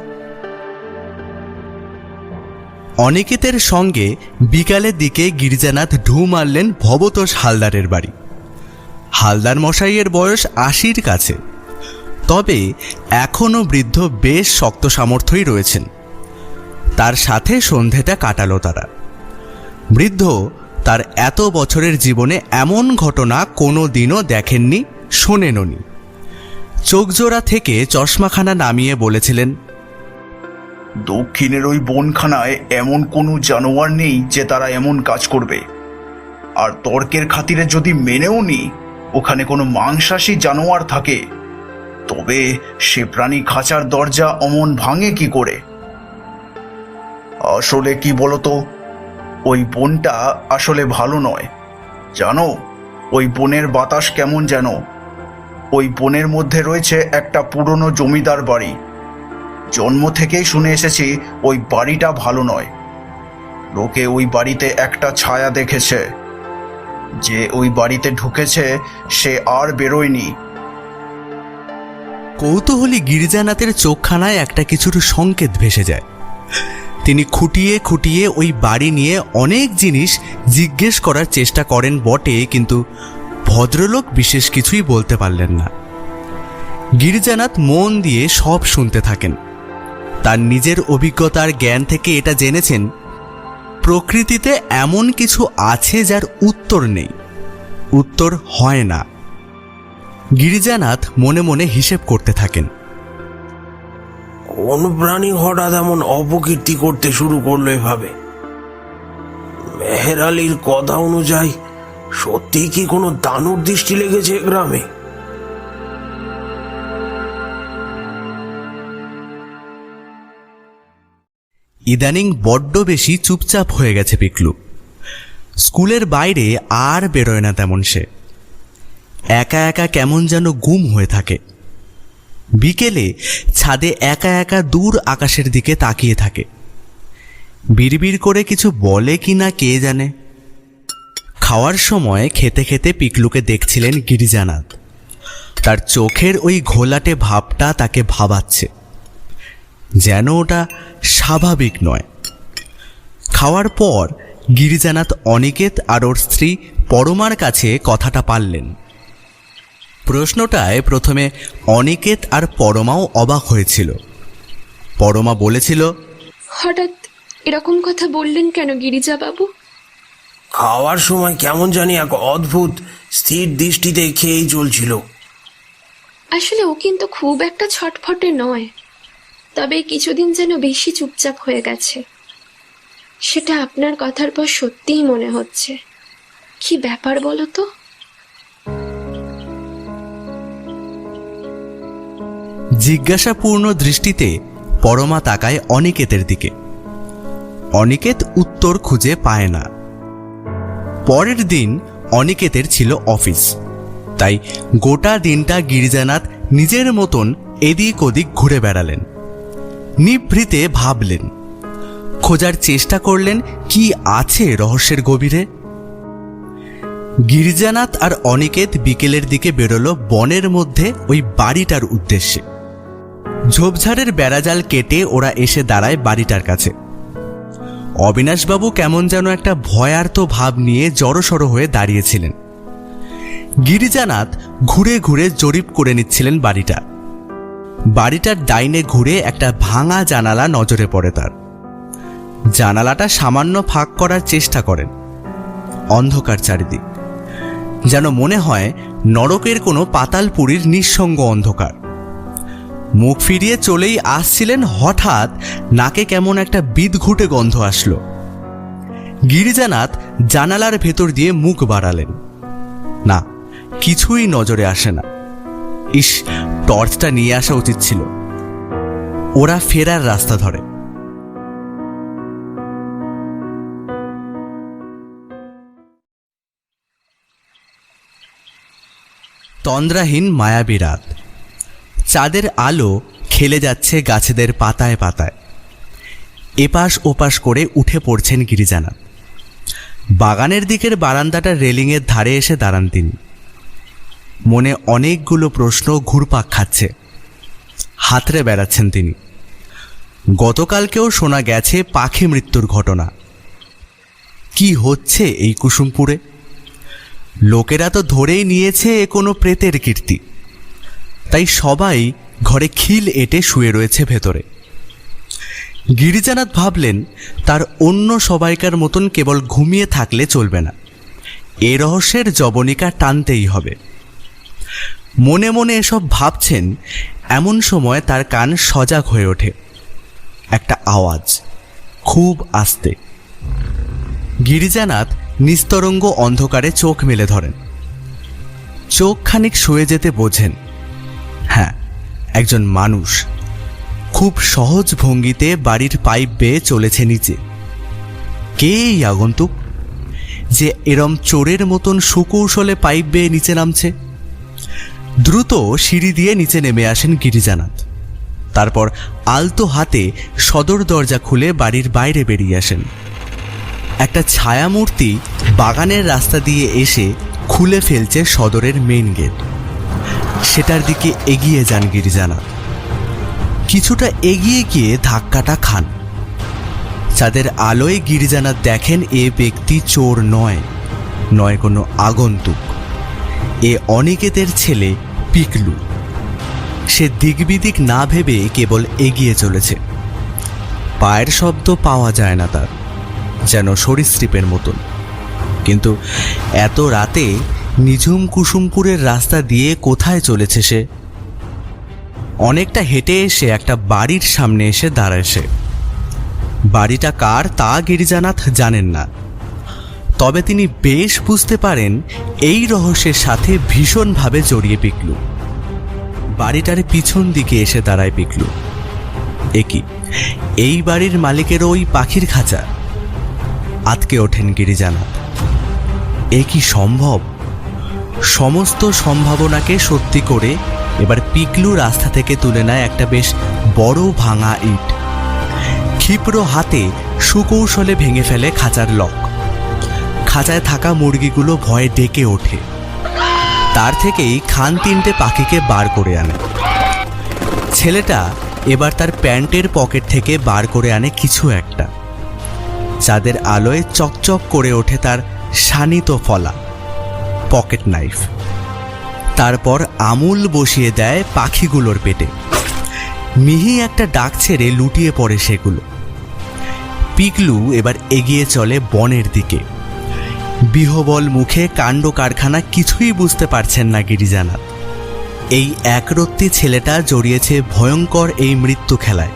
অনিকেতের সঙ্গে বিকালের দিকে গিরিজানাথ ঢু মারলেন ভবতোষ হালদারের বাড়ি। হালদার মশাইয়ের বয়স ৮০-র কাছে, তবে এখনও বৃদ্ধ বেশ শক্ত সামর্থ্যই রয়েছেন। তার সাথে সন্ধেটা কাটালো তারা। বৃদ্ধ তার এত বছরের জীবনে এমন ঘটনা কোনো দিনও দেখেননি, শোনেননি। চোখজোড়া থেকে চশমাখানা নামিয়ে বলেছিলেন, দক্ষিণের ওই বনখানায় এমন কোনো জানোয়ার নেই যে তারা এমন কাজ করবে। আর তর্কের খাতিরে যদি মেনেও নি ওখানে কোনো মাংসাশী জানোয়ার থাকে, তবে সে প্রাণী খাঁচার দরজা অমন ভাঙে কি করে? আসলে কি বলতো, ওই বনটা আসলে ভালো নয়। জানো, ওই বনের বাতাস কেমন যেন। ওই বনের মধ্যে রয়েছে একটা পুরনো জমিদার বাড়ি। জন্ম থেকেই শুনে এসেছি ওই বাড়িটা ভালো নয়। লোকে ওই বাড়িতে একটা ছায়া দেখেছে। যে ওই বাড়িতে ঢুকেছে সে আর বেরোয়নি। কৌতূহলী গিরিজানাথের চোখখানায় একটা কিছুর সংকেত ভেসে যায়। তিনি খুঁটিয়ে খুঁটিয়ে ওই বাড়ি নিয়ে অনেক জিনিস জিজ্ঞেস করার চেষ্টা করেন বটে, কিন্তু ভদ্রলোক বিশেষ কিছুই বলতে পারলেন না। গিরিজানাথ মন দিয়ে সব শুনতে থাকেন। তার নিজের অভিজ্ঞতার জ্ঞান থেকে এটা জেনেছেন, প্রকৃতিতে এমন কিছু আছে যার উত্তর নেই, উত্তর হয় না। গিরিজানাথ মনে মনে হিসেব করতে থাকেন। কোন প্রাণী হঠাৎ এমন অপকীর্তি করতে শুরু করলো এভাবে? মেহের আলীর কথা অনুযায়ী সত্যি কি কোনো দানব দৃষ্টি লেগেছে গ্রামে? ইদানিং বড্ড বেশি চুপচাপ হয়ে গেছে পিকলু। স্কুলের বাইরে আর বেরোয় না তেমন সে। একা একা কেমন যেন গুম হয়ে থাকে। বিকেলে ছাদে একা একা দূর আকাশের দিকে তাকিয়ে থাকে। বিড়বিড় করে কিছু বলে কি না কে জানে। খাওয়ার সময় খেতে খেতে পিকলুকে দেখছিলেন গিরিজানাথ। তার চোখের ওই ঘোলাটে ভাবটা তাকে ভাবাচ্ছে, যেন ওটা স্বাভাবিক নয়। খাওয়ার পর গিরিজানাথ অনিকেত আর ওর স্ত্রী পরমার কাছে কথাটা পারলেন। প্রশ্নটায় প্রথমে অনিকেত আর পরমাও অবাক হয়েছিল। পরমা বলেছিল, হঠাৎ এরকম কথা বললেন কেন গিরিজা বাবু? খাওয়ার সময় কেমন জানি এক অদ্ভুত স্থির দৃষ্টিতে খেয়েই চলছিল। আসলে ও কিন্তু খুব একটা ছটফটে নয়, তবে কিছুদিন যেন বেশি চুপচাপ হয়ে গেছে। সেটা আপনার কথার পর সত্যিই মনে হচ্ছে। কি ব্যাপার বলো তো? জিজ্ঞাসাপূর্ণ দৃষ্টিতে পরমা তাকায় অনিকেতের দিকে। অনিকেত উত্তর খুঁজে পায় না। পরের দিন অনিকেতের ছিল অফিস, তাই গোটা দিনটা গিরিজানাথ নিজের মতন এদিক ওদিক ঘুরে বেড়ালেন। নিভৃতে ভাবলেন, খোঁজার চেষ্টা করলেন কি আছে রহস্যের গভীরে। গিরিজানাথ আর অনিকেত বিকেলের দিকে বেরোলো বনের মধ্যে ওই বাড়িটার উদ্দেশ্যে। ঝোপঝাড়ের বেড়াজাল কেটে ওরা এসে দাঁড়ায় বাড়িটার কাছে। অবিনাশবাবু কেমন যেন একটা ভয়ার্ত ভাব নিয়ে জড়সড় হয়ে দাঁড়িয়েছিলেন। গিরিজানাথ ঘুরে ঘুরে জরিপ করে নিচ্ছিলেন বাড়িটা। বাড়িটার ডাইনে ঘুরে একটা ভাঙা জানালা নজরে পড়ে তার। জানালাটা সামান্য ফাঁক করার চেষ্টা করেন। অন্ধকার চারিদিক, যেন মনে হয় নরকের কোনো পাতালপুরীর নিঃসঙ্গ অন্ধকার। মুখ ফিরিয়ে চলেই আসছিলেন, হঠাৎ নাকে কেমন একটা বিদঘুটে গন্ধ আসলো। গিরিজানাথ জানালার ভেতর দিয়ে মুখ বাড়ালেন। না, কিছুই নজরে আসে না। ইস, টর্চটা নিয়ে আসা উচিত ছিল। ওরা ফেরার রাস্তা ধরে। তন্দ্রাহীন মায়াবী রাত। চাঁদের আলো খেলে যাচ্ছে গাছেদের পাতায় পাতায়। এপাশ ওপাশ করে উঠে পড়ছেন গিরিজানাথ। বাগানের দিকের বারান্দাটার রেলিংয়ের ধারে এসে দাঁড়ান তিনি। মনে অনেকগুলো প্রশ্ন ঘুরপাক খাচ্ছে। হাতড়ে বেড়াচ্ছেন তিনি। গতকালকেও শোনা গেছে পাখি মৃত্যুর ঘটনা। কি হচ্ছে এই কুসুমপুরে? লোকেরা তো ধরেই নিয়েছে এ কোনো প্রেতের কীর্তি, তাই সবাই ঘরে খিল এঁটে শুয়ে রয়েছে ভেতরে। গিরিজানাথ ভাবলেন, তার অন্য সবাইকার মতন কেবল ঘুমিয়ে থাকলে চলবে না, এ রহস্যের জবনিকা টানতেই হবে। মনে মনে এসব ভাবছেন, এমন সময় তার কান সজাগ হয়ে ওঠে। একটা আওয়াজ, খুব আস্তে। গিরিজানাথ নিস্তরঙ্গ অন্ধকারে চোখ মেলে ধরেন। চোখ খানিক শুয়ে যেতে বোঝেন, হ্যাঁ, একজন মানুষ খুব সহজ ভঙ্গিতে বাড়ির পাইপ বেয়ে চলেছে নিচে। কে এই আগন্তুক যে এরম চোরের মতন সুকৌশলে পাইপ বেয়ে নিচে নামছে? দ্রুত সিঁড়ি দিয়ে নিচে নেমে আসেন গিরিজানাথ। তারপর আলতো হাতে সদর দরজা খুলে বাড়ির বাইরে বেরিয়ে আসেন। একটা ছায়ামূর্তি বাগানের রাস্তা দিয়ে এসে খুলে ফেলছে সদরের মেইন গেট। সেটার দিকে এগিয়ে যান গিরিজানাথ। কিছুটা এগিয়ে গিয়ে ধাক্কাটা খান। চাঁদের আলোয় গিরিজানাথ দেখেন এ ব্যক্তি চোর নয়, নয় কোনো আগন্তুক। এ অনিকেতের ছেলে পিকলু। সে দিকবিদিক না ভেবে কেবল এগিয়ে চলেছে। পায়ের শব্দ পাওয়া যায় না তার, যেন সরীসৃপের মতন। কিন্তু এত রাতে নিঝুম কুসুমপুরের রাস্তা দিয়ে কোথায় চলেছে সে? অনেকটা হেঁটে এসে একটা বাড়ির সামনে এসে দাঁড়ায় সে। বাড়িটা কার তা গিরিজানাথ জানেন না, তবে তিনি বেশ বুঝতে পারেন এই রহস্যের সাথে ভীষণভাবে জড়িয়ে পিকলু। বাড়িটার পিছন দিকে এসে দাঁড়ায় পিকলু। একই এই বাড়ির মালিকের ওই পাখির খাঁচা। আতকে ওঠেন গিরিজানাথ। এ কি সম্ভব? সমস্ত সম্ভাবনাকে সত্যি করে এবার পিকলু রাস্তা থেকে তুলে নেয় একটা বেশ বড় ভাঙা ইট। ক্ষিপ্র হাতে সুকৌশলে ভেঙে ফেলে খাঁচার লক। খাঁচায় থাকা মুরগিগুলো ভয়ে ডেকে ওঠে। তার থেকেই খান তিনটে পাখিকে বার করে আনে। ছেলেটা এবার তার প্যান্টের পকেট থেকে বার করে আনে কিছু একটা। চাঁদের আলোয় চকচক করে ওঠে তার শানিত ফলা পকেট নাইফ। তারপর আমূল বসিয়ে দেয় পাখিগুলোর পেটে। মিহি একটা ডাক ছেড়ে লুটিয়ে পড়ে সেগুলো। পিকলু এবার এগিয়ে চলে বনের দিকে। বিহবল মুখে কাণ্ড কারখানা কিছুই বুঝতে পারছেন না গিরিজানাথ। এই একরত্তি ছেলেটা জড়িয়েছে ভয়ঙ্কর এই মৃত্যু খেলায়,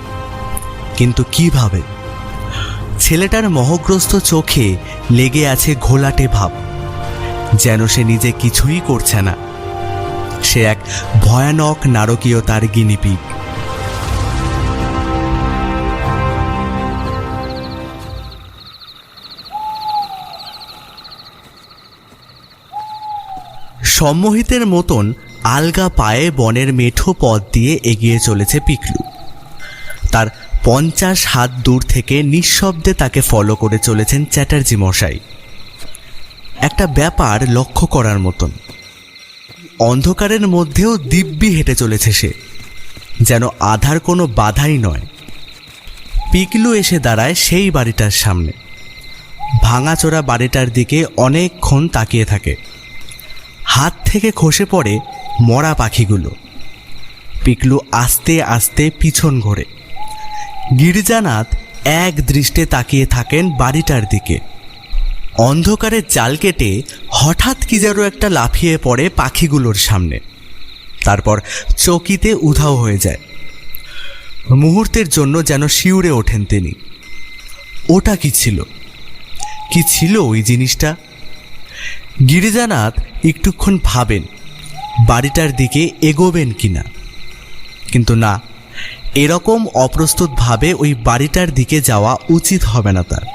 কিন্তু কিভাবে? ছেলেটার মোহগ্রস্ত চোখে লেগে আছে ঘোলাটে ভাব, যেন সে নিজে কিছুই করছে না। সে এক ভয়ানক নারকীয়তার গিনিপিগ। সম্মোহিতের মতন আলগা পায়ে বনের মেঠো পথ দিয়ে এগিয়ে চলেছে পিকলু। তার 50 হাত দূর থেকে নিঃশব্দে তাকে ফলো করে চলেছেন চ্যাটার্জি মশাই। একটা ব্যাপার লক্ষ্য করার মতন, অন্ধকারের মধ্যেও দিব্যি হেঁটে চলেছে সে, যেন আধার কোনো বাধাই নয়। পিকলু এসে দাঁড়ায় সেই বাড়িটার সামনে। ভাঙাচোরা বাড়িটার দিকে অনেকক্ষণ তাকিয়ে থাকে। হাত থেকে খসে পড়ে মরা পাখিগুলো। পিকলু আস্তে আস্তে পিছন ঘোরে। গিরিজানাথ এক দৃষ্টে তাকিয়ে থাকেন বাড়িটার দিকে। অন্ধকারের জাল কেটে হঠাৎ কি যেন একটা লাফিয়ে পড়ে পাখিগুলোর সামনে, তারপর চকিতে উধাও হয়ে যায়। মুহূর্তের জন্য যেন শিউরে ওঠেন তিনি। ওটা কি ছিল? কি ছিল ওই জিনিসটা? গিরিজানাথ একটুক্ষণ ভাবেন বাড়িটার দিকে এগোবেন কিনা, কিন্তু না, এরকম অপ্রস্তুতভাবে ওই বাড়িটার দিকে যাওয়া উচিত হবে না তার।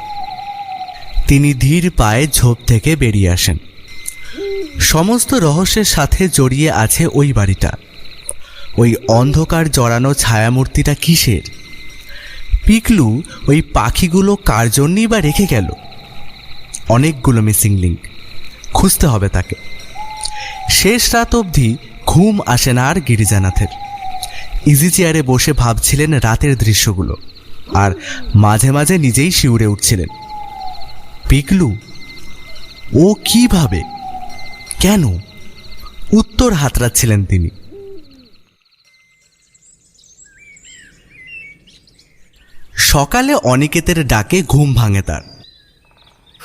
তিনি ধীর পায়ে ঝোপ থেকে বেরিয়ে আসেন। সমস্ত রহস্যের সাথে জড়িয়ে আছে ওই বাড়িটা। ওই অন্ধকার জড়ানো ছায়ামূর্তিটা কিসের? পিকলু ওই পাখিগুলো কার জন্যই বা রেখে গেল? অনেকগুলো মিসিং লিঙ্ক, খুঁজতে হবে তাকে। শেষ রাত অবধি ঘুম আসে না আর গিরিজানাথের। ইজি চেয়ারে বসে ভাবছিলেন রাতের দৃশ্যগুলো, আর মাঝে মাঝে নিজেই শিউরে উঠছিলেন। পিকলু, ও কিভাবে, কেন? উত্তর হাতড়াচ্ছিলেন তিনি। সকালে অনিকেতের ডাকে ঘুম ভাঙে তার।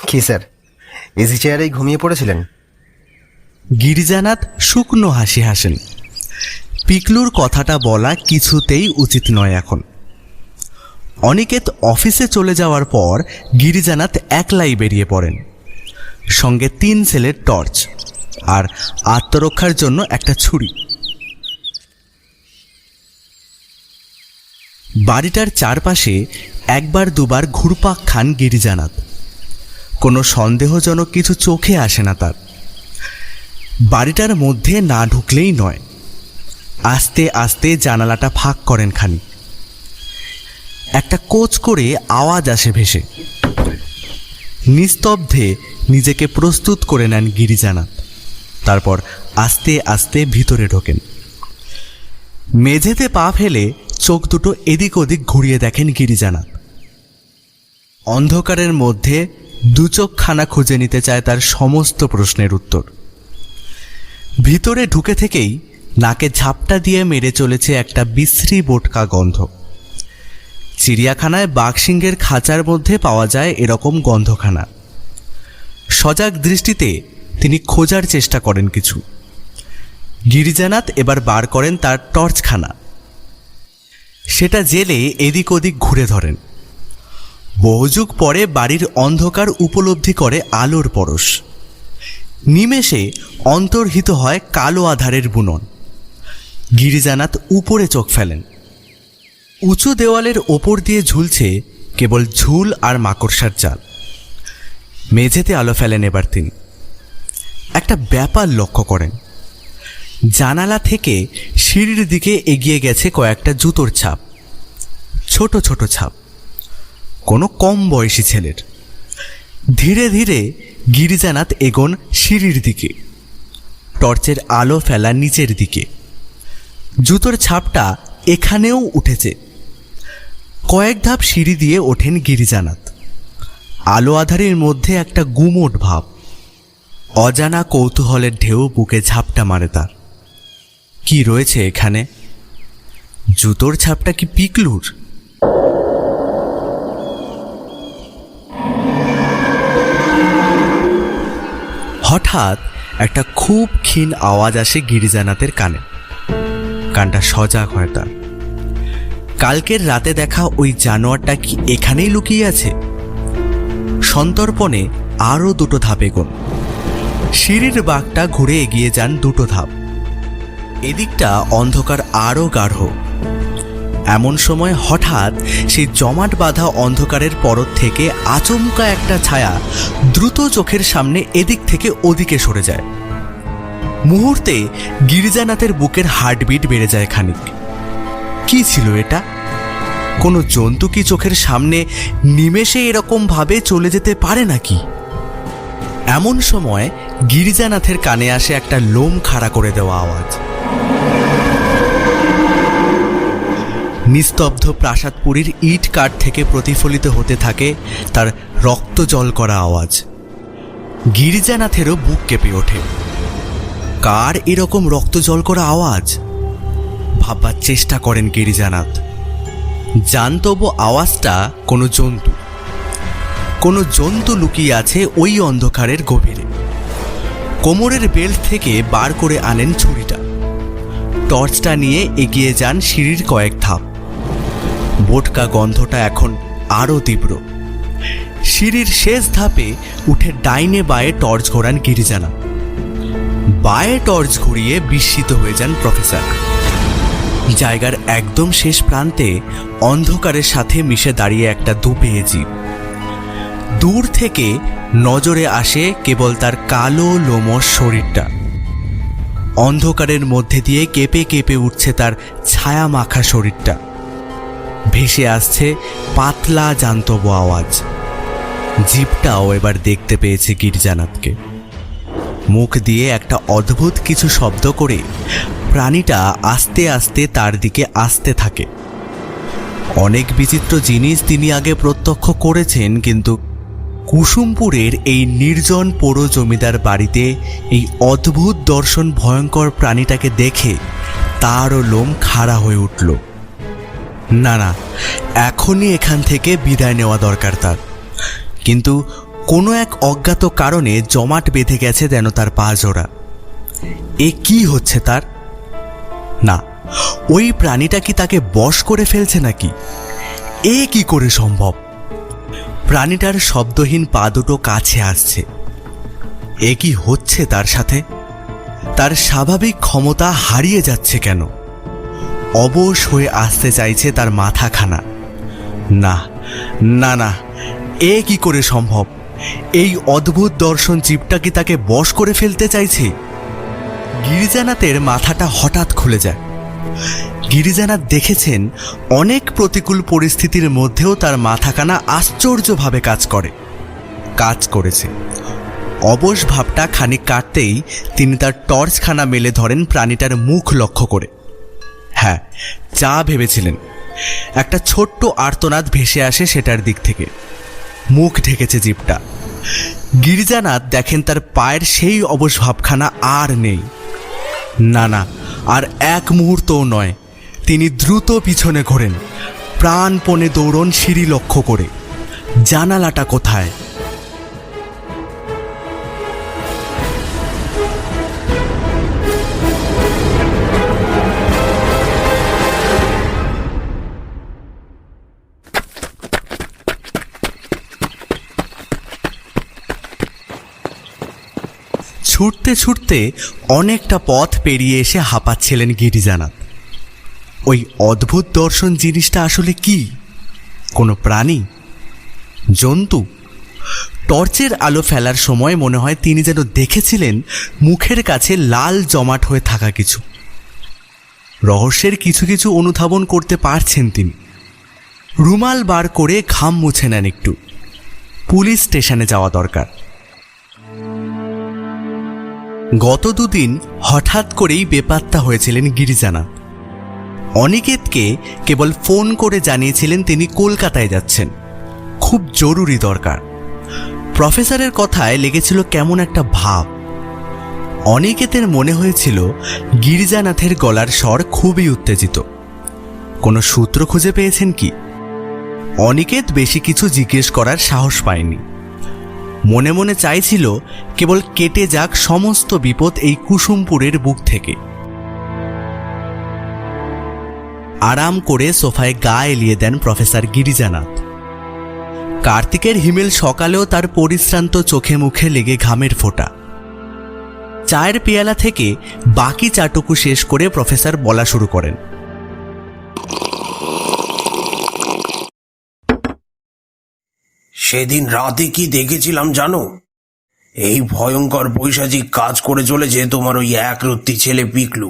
কি স্যার, ইজি চেয়ারেই ঘুমিয়ে পড়েছিলেন? গিরিজানাথ শুকনো হাসি হাসেন। পিকলুর কথাটা বলা কিছুতেই উচিত নয় এখন। অনিকেত অফিসে চলে যাওয়ার পর গিরিজানাথ একলাই বেরিয়ে পড়েন, সঙ্গে 3 সেলের টর্চ আর আত্মরক্ষার জন্য একটা ছুরি। বাড়িটার চারপাশে একবার দুবার ঘুরপাক খান গিরিজানাথ। কোনো সন্দেহজনক কিছু চোখে আসে না তার। বাড়িটার মধ্যে না ঢুকলেই নয়। আস্তে আস্তে জানালাটা ফাঁক করেন খানি। একটা কোচ করে আওয়াজ আসে ভেসে। নিস্তব্ধে নিজেকে প্রস্তুত করে নেন গিরিজানাথ। তারপর আস্তে আস্তে ভিতরে ঢোকেন। মেঝেতে পা ফেলে চোখ দুটো এদিক ওদিক ঘুরিয়ে দেখেন গিরিজানাথ। অন্ধকারের মধ্যে দু চোখখানা খুঁজে নিতে চায় তার সমস্ত প্রশ্নের উত্তর। ভিতরে ঢুকে থেকেই নাকে ঝাপটা দিয়ে মেরে চলেছে একটা বিশ্রী বোটকা গন্ধ। চিড়িয়াখানায় বাঘসিংহের খাঁচার মধ্যে পাওয়া যায় এরকম গন্ধখানা। সজাগ দৃষ্টিতে তিনি খোঁজার চেষ্টা করেন কিছু। গিরিজানাথ এবার বার করেন তার টর্চখানা, সেটা জেলে এদিক ওদিক ঘুরে ধরেন। বহুযুগ পরে বাড়ির অন্ধকার উপলব্ধি করে আলোর পরশ। নিমেষে অন্তর্হিত হয় কালো আধারের বুনন। গিরিজানাথ উপরে চোখ ফেলেন। উঁচু দেওয়ালের ওপর দিয়ে ঝুলছে কেবল ঝুল আর মাকড়সার জাল। মেঝেতে আলো ফেলেন এবার তিনি। একটা ব্যাপার লক্ষ্য করেন, জানালা থেকে সিঁড়ির দিকে এগিয়ে গেছে কয়েকটা জুতোর ছাপ, ছোট ছোট ছাপ, কোনো কম বয়সী ছেলের। ধীরে ধীরে গিরিজানাথ এগোন সিঁড়ির দিকে, টর্চের আলো ফেলা নিচের দিকে। জুতোর ছাপটা এখানেও উঠেছে। কয়েক ধাপ সিঁড়ি দিয়ে ওঠেন গিরিজানাথ। আলো আধারের মধ্যে একটা গুমোট ভাব। অজানা কৌতূহলের ঢেউ বুকে ঝাপটা মারে তার। কি রয়েছে এখানে? জুতোর ছাপটা কি পিকলুর? হঠাৎ একটা খুব ক্ষীণ আওয়াজ আসে গিরিজানাথের কানে। কানটা সজাগ হয় তার। কালকের রাতে দেখা ওই জানোয়ারটা কি এখানেই লুকিয়ে আছে? সন্তর্পণে আরও দুটো ধাপ এগোন। সিঁড়ির বাঁকটা ঘুরে এগিয়ে যান দুটো ধাপ। এদিকটা অন্ধকার আরও গাঢ়। এমন সময় হঠাৎ সেই জমাট বাঁধা অন্ধকারের পরত থেকে আচমকা একটা ছায়া দ্রুত চোখের সামনে এদিক থেকে ওদিকে সরে যায়। মুহূর্তে গিরিজানাথের বুকের হার্টবিট বেড়ে যায় খানিক। কি ছিল এটা? কোনো জন্তু কি চোখের সামনে নিমেষে এরকম ভাবে চলে যেতে পারে নাকি? এমন সময় গিরিজানাথের কানে আসে একটা লোম খাড়া করে দেওয়া আওয়াজ। নিস্তব্ধ প্রাসাদপুরীর ইট কাঠ থেকে প্রতিফলিত হতে থাকে তার রক্ত জল করা আওয়াজ। গিরিজানাথেরও বুক কেঁপে ওঠে। কার এরকম রক্ত জল করা আওয়াজ? ভাববার চেষ্টা করেন গিরিজানাথ। জানতবো আওয়াজটা কোনো জন্তু লুকিয়ে আছে ওই অন্ধকারের গভীরে। কোমরের বেল্ট থেকে বার করে আনেন ছুরিটা। টর্চটা নিয়ে এগিয়ে যান সিঁড়ির কয়েক ধাপ। বোটকা গন্ধটা এখন আরও তীব্র। সিঁড়ির শেষ ধাপে উঠে ডাইনে বাঁয়ে টর্চ ঘোরান গিরিজানাথ। বাঁয়ে টর্চ ঘুরিয়ে বিস্মিত হয়ে যান প্রফেসর। জায়গার একদম শেষ প্রান্তে অন্ধকারের সাথে মিশে দাঁড়িয়ে একটা দুপেয়ে জীব। দূর থেকে নজরে আসে কেবল তার কালো লোমশ শরীরটা। অন্ধকারের মধ্যে দিয়ে কেঁপে কেঁপে উঠছে তার ছায়া মাখা শরীরটা। ভেসে আসছে পাতলা জান্তব আওয়াজ। জীবটাও এবার দেখতে পেয়েছে গিরিজানাথকে। মুখ দিয়ে একটা অদ্ভুত কিছু শব্দ করে প্রাণীটা আস্তে আস্তে তার দিকে আসতে থাকে। অনেক বিচিত্র জিনিস তিনি আগে প্রত্যক্ষ করেছেন, কিন্তু কুসুমপুরের এই নির্জন পোড়ো জমিদার বাড়িতে এই অদ্ভুত দর্শন ভয়ঙ্কর প্রাণীটাকে দেখে তারও লোম খাড়া হয়ে উঠল। না না, এখনই এখান থেকে বিদায় নেওয়া দরকার তার। কিন্তু কোনো এক অজ্ঞাত কারণে জমাট বেঁধে গেছে যেন তার পা জোড়া। এ কি হচ্ছে তার? না, ওই প্রাণীটা কি তাকে বশ করে ফেলছে নাকি? এ কি করে সম্ভব? প্রাণীটার শব্দহীন পা দুটো কাছে আসছে। এ কি হচ্ছে তার সাথে? তার স্বাভাবিক ক্ষমতা হারিয়ে যাচ্ছে কেন? অবশ হয়ে আসতে চাইছে তার মাথাখানা। না না না, এ কি করে সম্ভব? এই অদ্ভুত দর্শন জীবটা কি তাকে বশ করে ফেলতে চাইছে? গিরিজানাথের মাথাটা হঠাৎ খুলে যায়। গিরিজানাথ দেখেছেন অনেক প্রতিকূল পরিস্থিতির মধ্যেও তার মাথাখানা আশ্চর্যভাবে কাজ করেছে। অবশ ভাবটা খানিক কাটতেই তিনি তার টর্চখানা মেলে ধরেন প্রাণীটার মুখ লক্ষ্য করে। হ্যাঁ, যা ভেবেছিলেন। একটা ছোট্ট আর্তনাদ ভেসে আসে সেটার দিক থেকে। মুখ ঢেকেছে জীবটা। গিরিজানাথ দেখেন তার পায়ের সেই অবশ ভাবখানা আর নেই। না না, আর এক মুহূর্তও নয়। তিনি দ্রুত পিছনে ঘোরেন, প্রাণপণে দৌড়ন সিঁড়ি লক্ষ্য করে। জানালাটা কোথায়? ছুটতে ছুটতে অনেকটা পথ পেরিয়ে এসে হাঁপাচ্ছিলেন গিরিজানাথ। ওই অদ্ভুত দর্শন জিনিসটা আসলে কি? কোনো প্রাণী, জন্তু? টর্চের আলো ফেলার সময় মনে হয় তিনি যেন দেখেছিলেন মুখের কাছে লাল জমাট হয়ে থাকা কিছু। রহস্যের কিছু কিছু অনুধাবন করতে পারছেন তিনি। রুমাল বার করে ঘাম মুছে নেন একটু। পুলিশ স্টেশনে যাওয়া দরকার। গত দুদিন হঠাৎ করেই বেপাত্তা হয়েছিলেন গিরিজানাথ। অনিকেতকে কেবল ফোন করে জানিয়েছিলেন তিনি কলকাতায় যাচ্ছেন, খুব জরুরি দরকার। প্রফেসরের কথায় লেগেছিল কেমন একটা ভাব। অনিকেতের মনে হয়েছিল গিরিজানাথের গলার স্বর খুবই উত্তেজিত। কোনো সূত্র খুঁজে পেয়েছেন কি? অনিকেত বেশি কিছু জিজ্ঞেস করার সাহস পায়নি। মনে মনে চাইছিল কেবল কেটে যাক সমস্ত বিপদ এই কুসুমপুরের বুক থেকে। আরাম করে সোফায় গা এলিয়ে দেন প্রফেসর গিরিজানাথ। কার্তিকের হিমেল সকালেও তার পরিশ্রান্ত চোখে মুখে লেগে ঘামের ফোঁটা। চায়ের পেয়ালা থেকে বাকি চাটুকু শেষ করে প্রফেসর বলা শুরু করেন। সেদিন রাতে কি দেখেছিলাম জানো? এই ভয়ঙ্কর বৈশাচিক কাজ করে চলেছে তোমার ওই একরত্তি ছেলে পিকলু।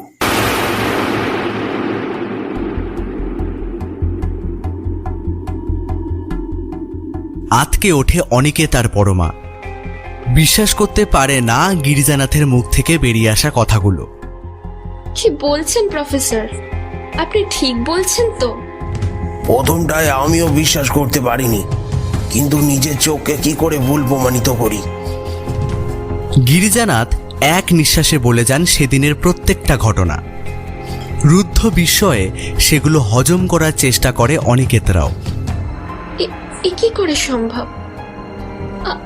আতকে ওঠে অনিকেত আর পরমা। বিশ্বাস করতে পারে না গিরিজানাথের মুখ থেকে বেরিয়ে আসা কথাগুলো। কি বলছেন প্রফেসর? আপনি ঠিক বলছেন তো? প্রথমটায় আমিও বিশ্বাস করতে পারিনি, কিন্তু নিজের চোখকে কি করে ভুল প্রমাণিত করি। গিরিজানাথ এক নিঃশ্বাসে বলে যান সেদিনের প্রত্যেকটা ঘটনা। রুদ্ধ বিস্ময়ে সেগুলো হজম করার চেষ্টা করে অনিকেতরাও। এ কি করে সম্ভব?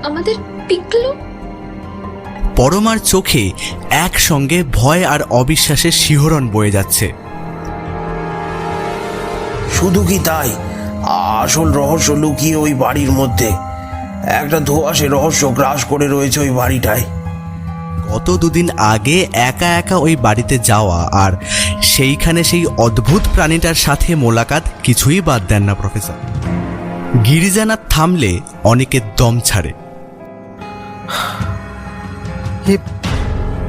আমাদের পিকলু? পরমার চোখে একসঙ্গে ভয় আর অবিশ্বাসের শিহরণ বয়ে যাচ্ছে। শুধু কি তাই, আসল রহস্য লুকিয়ে ওই বাড়ির মধ্যে। একটা ধোঁয়াশে রহস্য গ্রাস করে রয়েছে ওই বাড়িটায়। গত দুদিন আগে একা একা ওই বাড়িতে যাওয়া আর সেইখানে সেই অদ্ভুত প্রাণীটার সাথে মোলাকাত কিছুই বাদ দেন না প্রফেসর। গিরিজানাথ থামলে অনেকে দম ছাড়ে।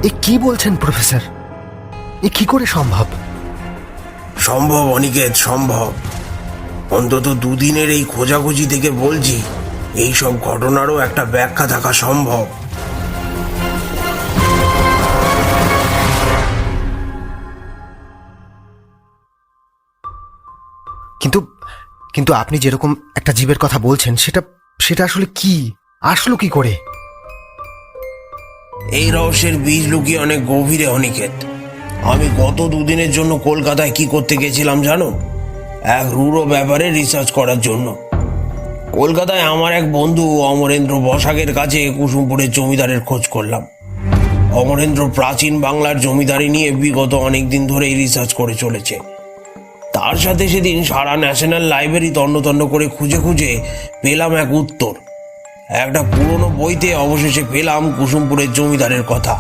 এ কি বলছেন প্রফেসর? এ কি করে সম্ভব? সম্ভব অনিকেত, সম্ভব। অন্তত দুদিনের এই খোঁজাখুঁজি থেকে বলছি এইসব ঘটনারও একটা ব্যাখ্যা থাকা সম্ভব। কিন্তু কিন্তু আপনি যেরকম একটা জীবের কথা বলছেন সেটা আসলে কি? আসলো কি করে? এই রহস্যের বীজ লুকিয়ে অনেক গভীরে অনিকেত। আমি গত দুদিনের জন্য কলকাতায় কি করতে গেছিলাম জানো? এক রূঢ় ব্যাপারে রিসার্চ করার জন্য। কলকাতায় আমার এক বন্ধু অমরেন্দ্র বসাকের কাছে কুসুমপুরের জমিদারের খোঁজ করলাম। অমরেন্দ্র প্রাচীন বাংলার জমিদারি নিয়ে বিগত অনেক দিন ধরেই রিসার্চ করে চলেছে। তার সাথে সেদিন সারা ন্যাশনাল লাইব্রেরি তন্ন করে খুঁজে খুঁজে পেলাম এক উত্তর। একটা পুরনো বইতে অবশেষে পেলাম কুসুমপুরের জমিদারের কথা।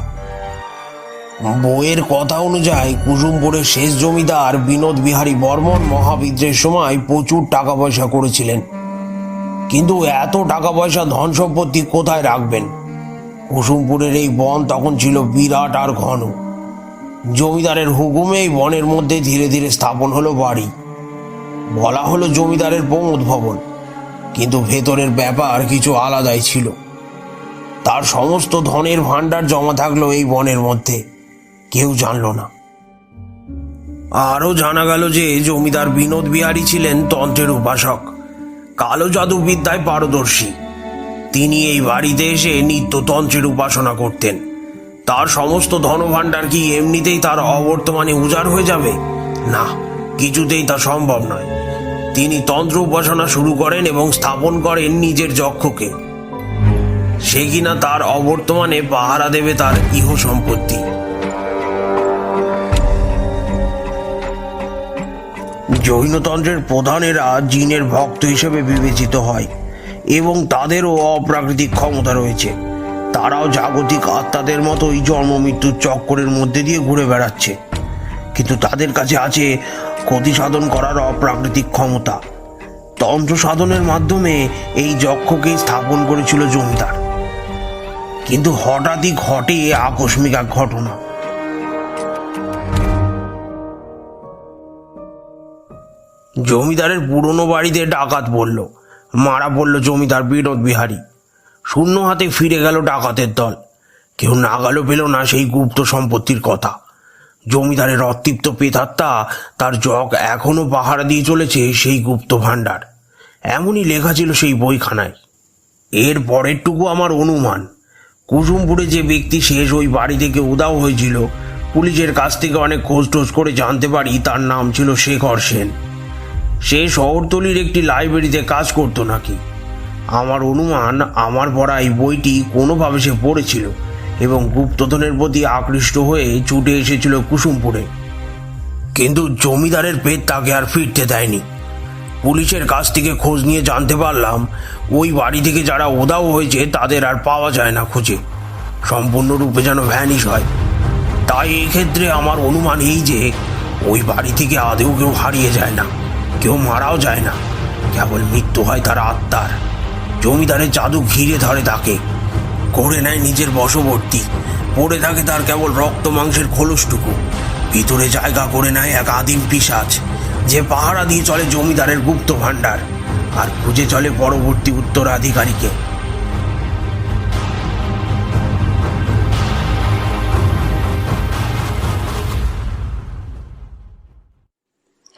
বইয়ের কথা অনুযায়ী কুসুমপুরের শেষ জমিদার বিনোদ বিহারী বর্মন মহাবিদ্রোহের সময় প্রচুর টাকা পয়সা করেছিলেন, কিন্তু এত টাকা পয়সা ধন সম্পত্তি কোথায় রাখবেন? কুসুমপুরের এই বন তখন ছিল বিরাট আর ঘন। জমিদারের হুকুমে এই বনের মধ্যে ধীরে ধীরে স্থাপন হলো বাড়ি। বলা হলো জমিদারের প্রমোদ ভবন, কিন্তু ভেতরের ব্যাপার কিছু আলাদাই ছিল। তার সমস্ত ধনের ভাণ্ডার জমা থাকলো এই বনের মধ্যে, কেউ জানল না। আরও জানা গেল যে জমিদার বিনোদ বিহারী ছিলেন তন্ত্রের উপাসক, কালো জাদু বিদ্যায় পারদর্শী। তিনি এই বাড়িতে এসে নিত্য তন্ত্রের উপাসনা করতেন। তার সমস্ত ধনভাণ্ডার কি এমনিতেই তার অবর্তমানে উজাড় হয়ে যাবে? না, কিছুতেই তা সম্ভব নয়। তিনি তন্ত্র উপাসনা শুরু করেন এবং স্থাপন করেন নিজের যক্ষকে। সে কিনা তার অবর্তমানে পাহারা দেবে তার ইহ সম্পত্তি। জৈনতন্ত্রের প্রধানেরা জিনের ভক্ত হিসেবে বিবেচিত হয় এবং তাদেরও অপ্রাকৃতিক ক্ষমতা রয়েছে। তারাও জাগতিক আত্মাদের মতোই জন্ম মৃত্যুর চক্করের মধ্যে দিয়ে ঘুরে বেড়াচ্ছে, কিন্তু তাদের কাছে আছে ক্ষতি সাধন করার অপ্রাকৃতিক ক্ষমতা। তন্ত্র সাধনের মাধ্যমে এই যক্ষকেই স্থাপন করেছিল জমিদার, কিন্তু হঠাৎই ঘটে আকস্মিক এক ঘটনা। জমিদারের পুরনো বাড়িতে ডাকাত পড়ল, মারা পড়ল জমিদার বিনোদ বিহারী। শূন্য হাতে ফিরে গেল ডাকাতের দল। কেউ নাগালও পেল না সেই গুপ্ত সম্পত্তির কথা। জমিদারের অতৃপ্ত পেতাত্মা তার জগ এখনো পাহারা দিয়ে চলেছে সেই গুপ্ত ভাণ্ডার। এমনই লেখা ছিল সেই বইখানায়। এর পরেরটুকু আমার অনুমান। কুসুমপুরে যে ব্যক্তি শেষ ওই বাড়ি থেকে উধাও হয়েছিল, পুলিশের কাছ থেকে অনেক খোঁজটোজ করে জানতে পারি তার নাম ছিল শেখর সেন। সে শহরতলির একটি লাইব্রেরিতে কাজ করতো নাকি। আমার অনুমান, আমার পড়া এই বইটি কোনোভাবে সে পড়েছিল এবং গুপ্তধনের প্রতি আকৃষ্ট হয়ে ছুটে এসেছিল কুসুমপুরে। কিন্তু জমিদারের পেট তাকে আর ফিরতে দেয়নি। পুলিশের কাছ থেকে খোঁজ নিয়ে জানতে পারলাম ওই বাড়ি থেকে যারা উধাও হয়েছে তাদের আর পাওয়া যায় না খুঁজে, সম্পূর্ণরূপে যেন ভ্যানিশ হয়। তাই এক্ষেত্রে আমার অনুমান এই যে ওই বাড়ি থেকে আদেও কেউ হারিয়ে যায় না, কেউ মারাও যায় না, কেবল মৃত্যু হয় তার আত্মার। জমিদারের জাদু ঘিরে ধরে তাকে, করে নেয় নিজের বশবর্তী। পড়ে থাকে তার কেবল রক্ত মাংসের খোলসটুকু। ভিতরে জায়গা করে নেয় এক আদিম পিশাচ, যে পাহারা দিয়ে চলে জমিদারের গুপ্ত ভাণ্ডার আর খুঁজে চলে পরবর্তী উত্তরাধিকারীকে।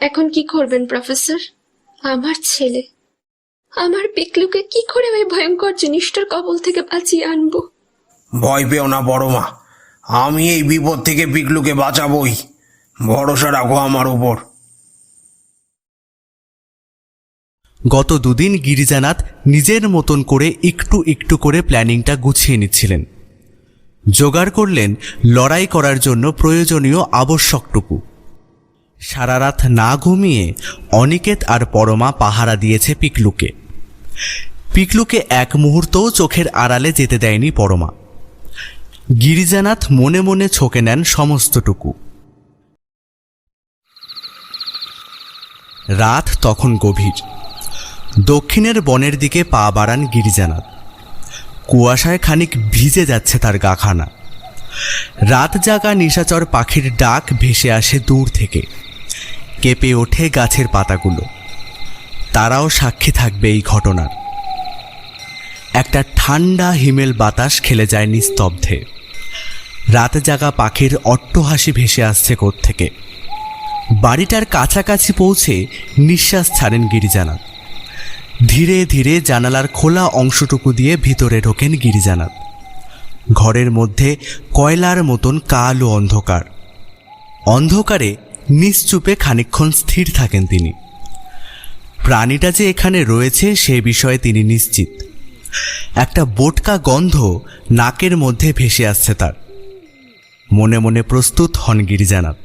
এখন কি করবেন প্রফেসর? আমার ছেলে, আমার পিকলুকে কি করে ওই ভয়ঙ্কর জিনিসটার কবল থেকে বাঁচিয়ে আনবো? ভয় পেও না বড় মা, আমি এই বিপদ থেকে পিকলুকে বাঁচাবই। ভরসা রাখো আমার উপর। গত দুদিন গিরিজানাথ নিজের মতন করে একটু একটু করে প্ল্যানিংটা গুছিয়ে নিচ্ছিলেন। জোগাড় করলেন লড়াই করার জন্য প্রয়োজনীয় আবশ্যকটুকু। সারা রাত না ঘুমিয়ে অনিকেত আর পরমা পাহারা দিয়েছে পিকলুকে। পিকলুকে এক মুহূর্তও চোখের আড়ালে যেতে দেয়নি পরমা। গিরিজানাথ মনে মনে ছকে নেন সমস্তটুকু। রাত তখন গভীর। দক্ষিণের বনের দিকে পা বাড়ান গিরিজানাথ। কুয়াশায় খানিক ভিজে যাচ্ছে তার গাখানা। রাত জাগা নিশাচর পাখির ডাক ভেসে আসে দূর থেকে, কেঁপে ওঠে গাছের পাতাগুলো। তারাও সাক্ষী থাকবে এই ঘটনার। একটা ঠান্ডা হিমেল বাতাস খেলে যায় নিস্তব্ধে। রাত জাগা পাখির অট্টহাসি ভেসে আসছে কোত্থেকে। বাড়িটার কাছাকাছি পৌঁছে নিঃশ্বাস ছাড়েন গিরিজানাথ। ধীরে ধীরে জানালার খোলা অংশটুকু দিয়ে ভিতরে ঢোকেন গিরিজানাথ। ঘরের মধ্যে কয়লার মতন কালো অন্ধকার। অন্ধকারে নিশ্চুপে খানিকক্ষণ স্থির থাকেন তিনি। প্রাণীটা যে এখানে রয়েছে সে বিষয়ে তিনি নিশ্চিত। একটা বোটকা গন্ধ নাকের মধ্যে ভেসে আসছে তার। মনে মনে প্রস্তুত হন গিরিজানাথ।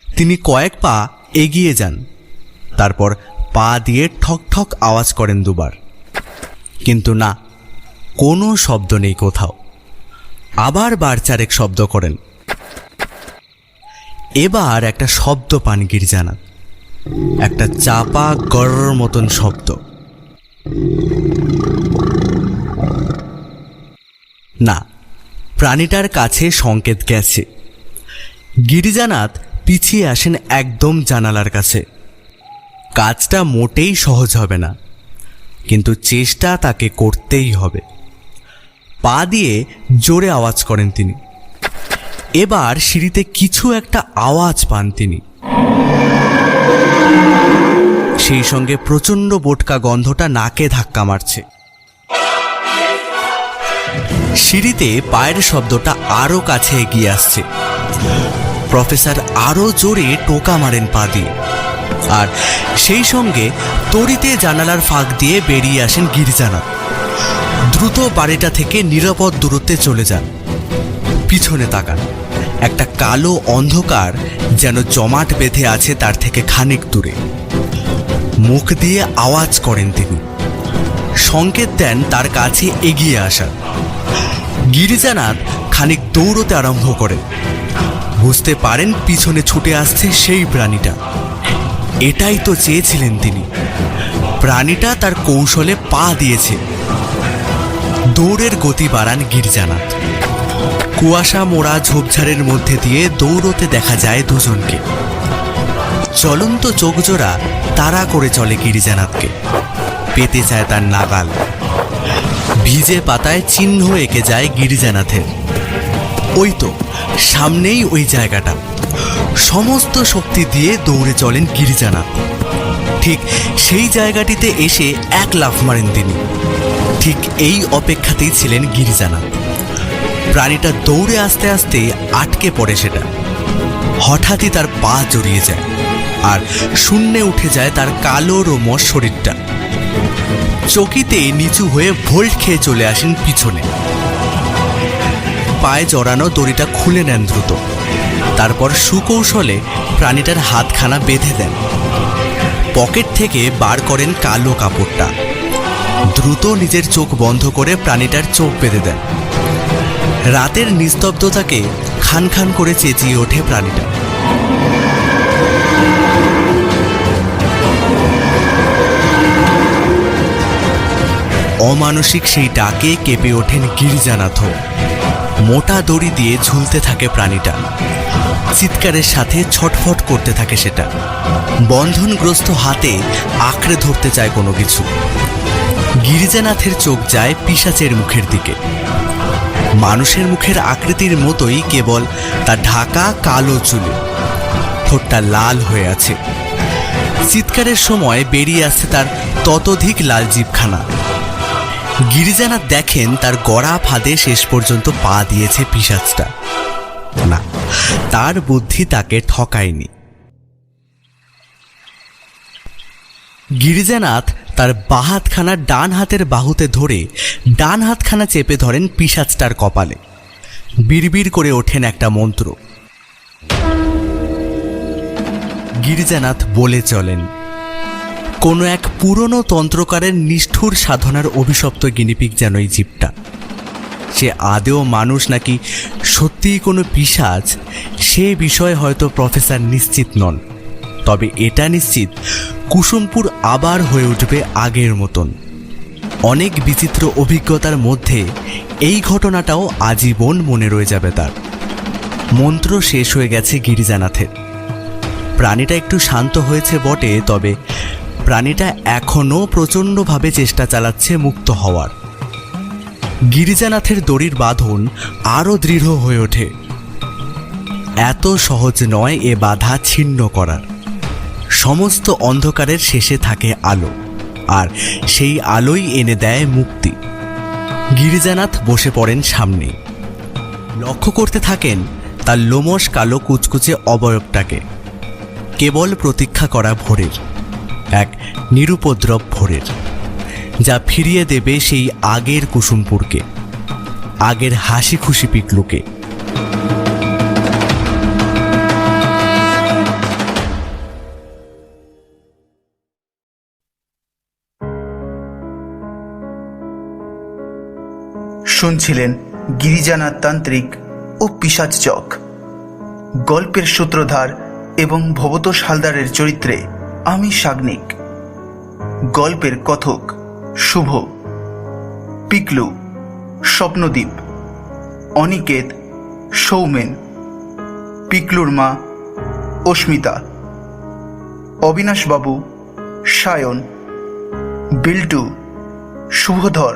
তিনি কয়েক পা এগিয়ে যান, তারপর পা দিয়ে ঠক ঠক আওয়াজ করেন দুবার, কিন্তু না, কোনো শব্দ নেই কোথাও। আবার বার চারেক শব্দ করেন। এবার একটা শব্দ পান গিরিজানাথ, একটা চাপা গড়র মতন শব্দ। না, প্রাণীটার কাছে সংকেত গেছে। গিরিজানাথ পিছিয়ে আসেন একদম জানালার কাছে। কাজটা মোটেই সহজ হবে না, কিন্তু চেষ্টা তাকে করতেই হবে। পা দিয়ে জোরে আওয়াজ করেন তিনি। এবার সিঁড়িতে কিছু একটা আওয়াজ পান তিনি। সেই সঙ্গে প্রচণ্ড বোটকা গন্ধটা নাকে ধাক্কা মারছে। সিঁড়িতে পায়ের শব্দটা আরো কাছে এগিয়ে আসছে। প্রফেসর আরো জোরে টোকা মারেন পা দিয়ে, আর সেই সঙ্গে তড়িতে জানালার ফাঁক দিয়ে বেরিয়ে আসেন গিরিজানাথ। দ্রুত বাড়িটা থেকে নিরাপদ দূরত্বে চলে যান। পিছনে তাকান, একটা কালো অন্ধকার যেন জমাট বেঁধে আছে তার থেকে খানিক দূরে। মুখ দিয়ে আওয়াজ করেন তিনি, সংকেত দেন তার কাছে এগিয়ে আসার। গিরিজানাথ খানিক দৌড়তে আরম্ভ করেন। বুঝতে পারেন পিছনে ছুটে আসছে সেই প্রাণীটা। এটাই তো চেয়েছিলেন তিনি। প্রাণীটা তার কৌশলে পা দিয়েছে। দৌড়ের গতি বাড়ান গিরিজানাথ। কুয়াশা মোড়া ঝোপঝাড়ের মধ্যে দিয়ে দৌড়তে দেখা যায় দুজনকে। চলন্ত চোখজোড়া তাড়া করে চলে গিরিজানাথকে, পেতে চায় তার নাগাল। ভিজে পাতায় চিহ্ন এঁকে যায় গিরিজানাথের। ওই তো সামনেই ওই জায়গাটা। সমস্ত শক্তি দিয়ে দৌড়ে চলেন গিরিজানাথ। ঠিক সেই জায়গাটিতে এসে এক লাফ মারেন তিনি। ঠিক এই অপেক্ষাতেই ছিলেন গিরিজানাথ। প্রাণীটা দৌড়ে আসতে আসতে আটকে পড়ে সেটা। হঠাৎই তার পা জড়িয়ে যায়, আর শূন্যে উঠে যায় তার কালো রোমশ শরীরটা। চকিতে নিচু হয়ে ভোল্ট খেয়ে চলে আসেন পিছনে। পায়ে জড়ানো দড়িটা খুলে নেন দ্রুত। তারপর সুকৌশলে প্রাণীটার হাতখানা বেঁধে দেন। পকেট থেকে বার করেন কালো কাপড়টা। দ্রুত নিজের চোখ বন্ধ করে প্রাণীটার চোখ বেঁধে দেন। রাতের নিস্তব্ধতাকে খান খান করে চেঁচিয়ে ওঠে প্রাণীটা। অমানসিক সেই ডাকে কেঁপে ওঠেন গিরিজানাথ। মোটা দড়ি দিয়ে ঝুলতে থাকে প্রাণীটা। চিৎকারের সাথে ছটফট করতে থাকে সেটা। বন্ধনগ্রস্ত হাতে আঁকড়ে ধরতে চায় কোনো কিছু। গিরিজানাথের চোখ যায় পিশাচের মুখের দিকে। মানুষের মুখের আকৃতির মতোই, কেবল তার ঢাকা কালো চুলে। ঠোঁটটা লাল হয়ে আছে। চিৎকারের সময় বেরিয়ে আসছে তার ততোধিক লাল জিভখানা। গিরিজানাথ দেখেন তার গড়া ফাঁদে শেষ পর্যন্ত পা দিয়েছে পিশাচটা। না, তার বুদ্ধি তাকে ঠকায়নি। গিরিজানাথ তার বাঁ হাতখানা ডান হাতের বাহুতে ধরে ডান হাতখানা চেপে ধরেন পিশাচটার কপালে। বিড়বিড় করে ওঠেন একটা মন্ত্র। গিরিজানাথ বলে চলেন, কোনো এক পুরনো তন্ত্রকারের নিষ্ঠুর সাধনার অভিশপ্ত গিনিপিগ যেন এই জীবটা। সে আদেও মানুষ নাকি সত্যিই কোনো পিশাচ, সে বিষয়ে হয়তো প্রফেসর নিশ্চিত নন। তবে এটা নিশ্চিত, কুসুমপুর আবার হয়ে উঠবে আগের মতন। অনেক বিচিত্র অভিজ্ঞতার মধ্যে এই ঘটনাটাও আজীবন মনে রয়ে যাবে তার। মন্ত্র শেষ হয়ে গেছে গিরিজানাথের। প্রাণীটা একটু শান্ত হয়েছে বটে, তবে প্রাণীটা এখনও প্রচণ্ডভাবে চেষ্টা চালাচ্ছে মুক্ত হওয়ার। গিরিজানাথের দড়ির বাঁধন আরও দৃঢ় হয়ে ওঠে। এত সহজ নয় এ বাধা ছিন্ন করার। সমস্ত অন্ধকারের শেষে থাকে আলো, আর সেই আলোই এনে দেয় মুক্তি। গিরিজানাথ বসে পড়েন সামনে। লক্ষ্য করতে থাকেন তার লোমশ কালো কুচকুচে অবয়বটাকে। কেবল প্রতীক্ষা করা ভোরের, এক নিরুপদ্রব ভোরের, যা ফিরিয়ে দেবে সেই আগের কুসুমপুরকে, আগের হাসি খুশি পিকলুকে। শুনছিলেন গিরিজানাথ তান্ত্রিক ও পিশাচ চক। গল্পের সূত্রধার এবং ভবতোষ হালদারের চরিত্রে আমি সাগ্নিক। গল্পের কথক শুভ, পিকলু স্বপ্নদীপ, অনিকেত সৌমেন, পিকলুর মা অস্মিতা, অবিনাশবাবু সায়ন, বিল্টু শুভধর,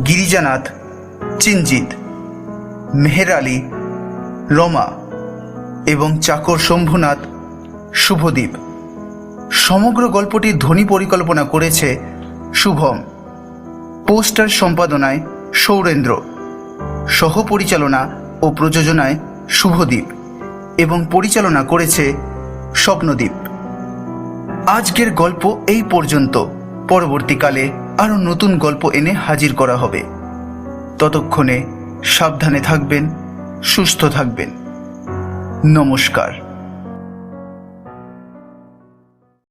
গিরিজানাথ চিঞ্জিত, মেহের আলী রমা এবং চাকর শম্ভুনাথ শুভদীপ। সমগ্র গল্পটির ধ্বনি পরিকল্পনা করেছে শুভম। পোস্টার সম্পাদনায় সৌরেন্দ্র, সহ-পরিচালনা ও প্রযোজনায় শুভদীপ এবং পরিচালনা করেছে স্বপ্নদীপ। আজকের গল্প এই পর্যন্ত। পরবর্তীকালে আরও নতুন গল্প এনে হাজির করা হবে। ততক্ষণে সাবধানে থাকবেন, সুস্থ থাকবেন। নমস্কার।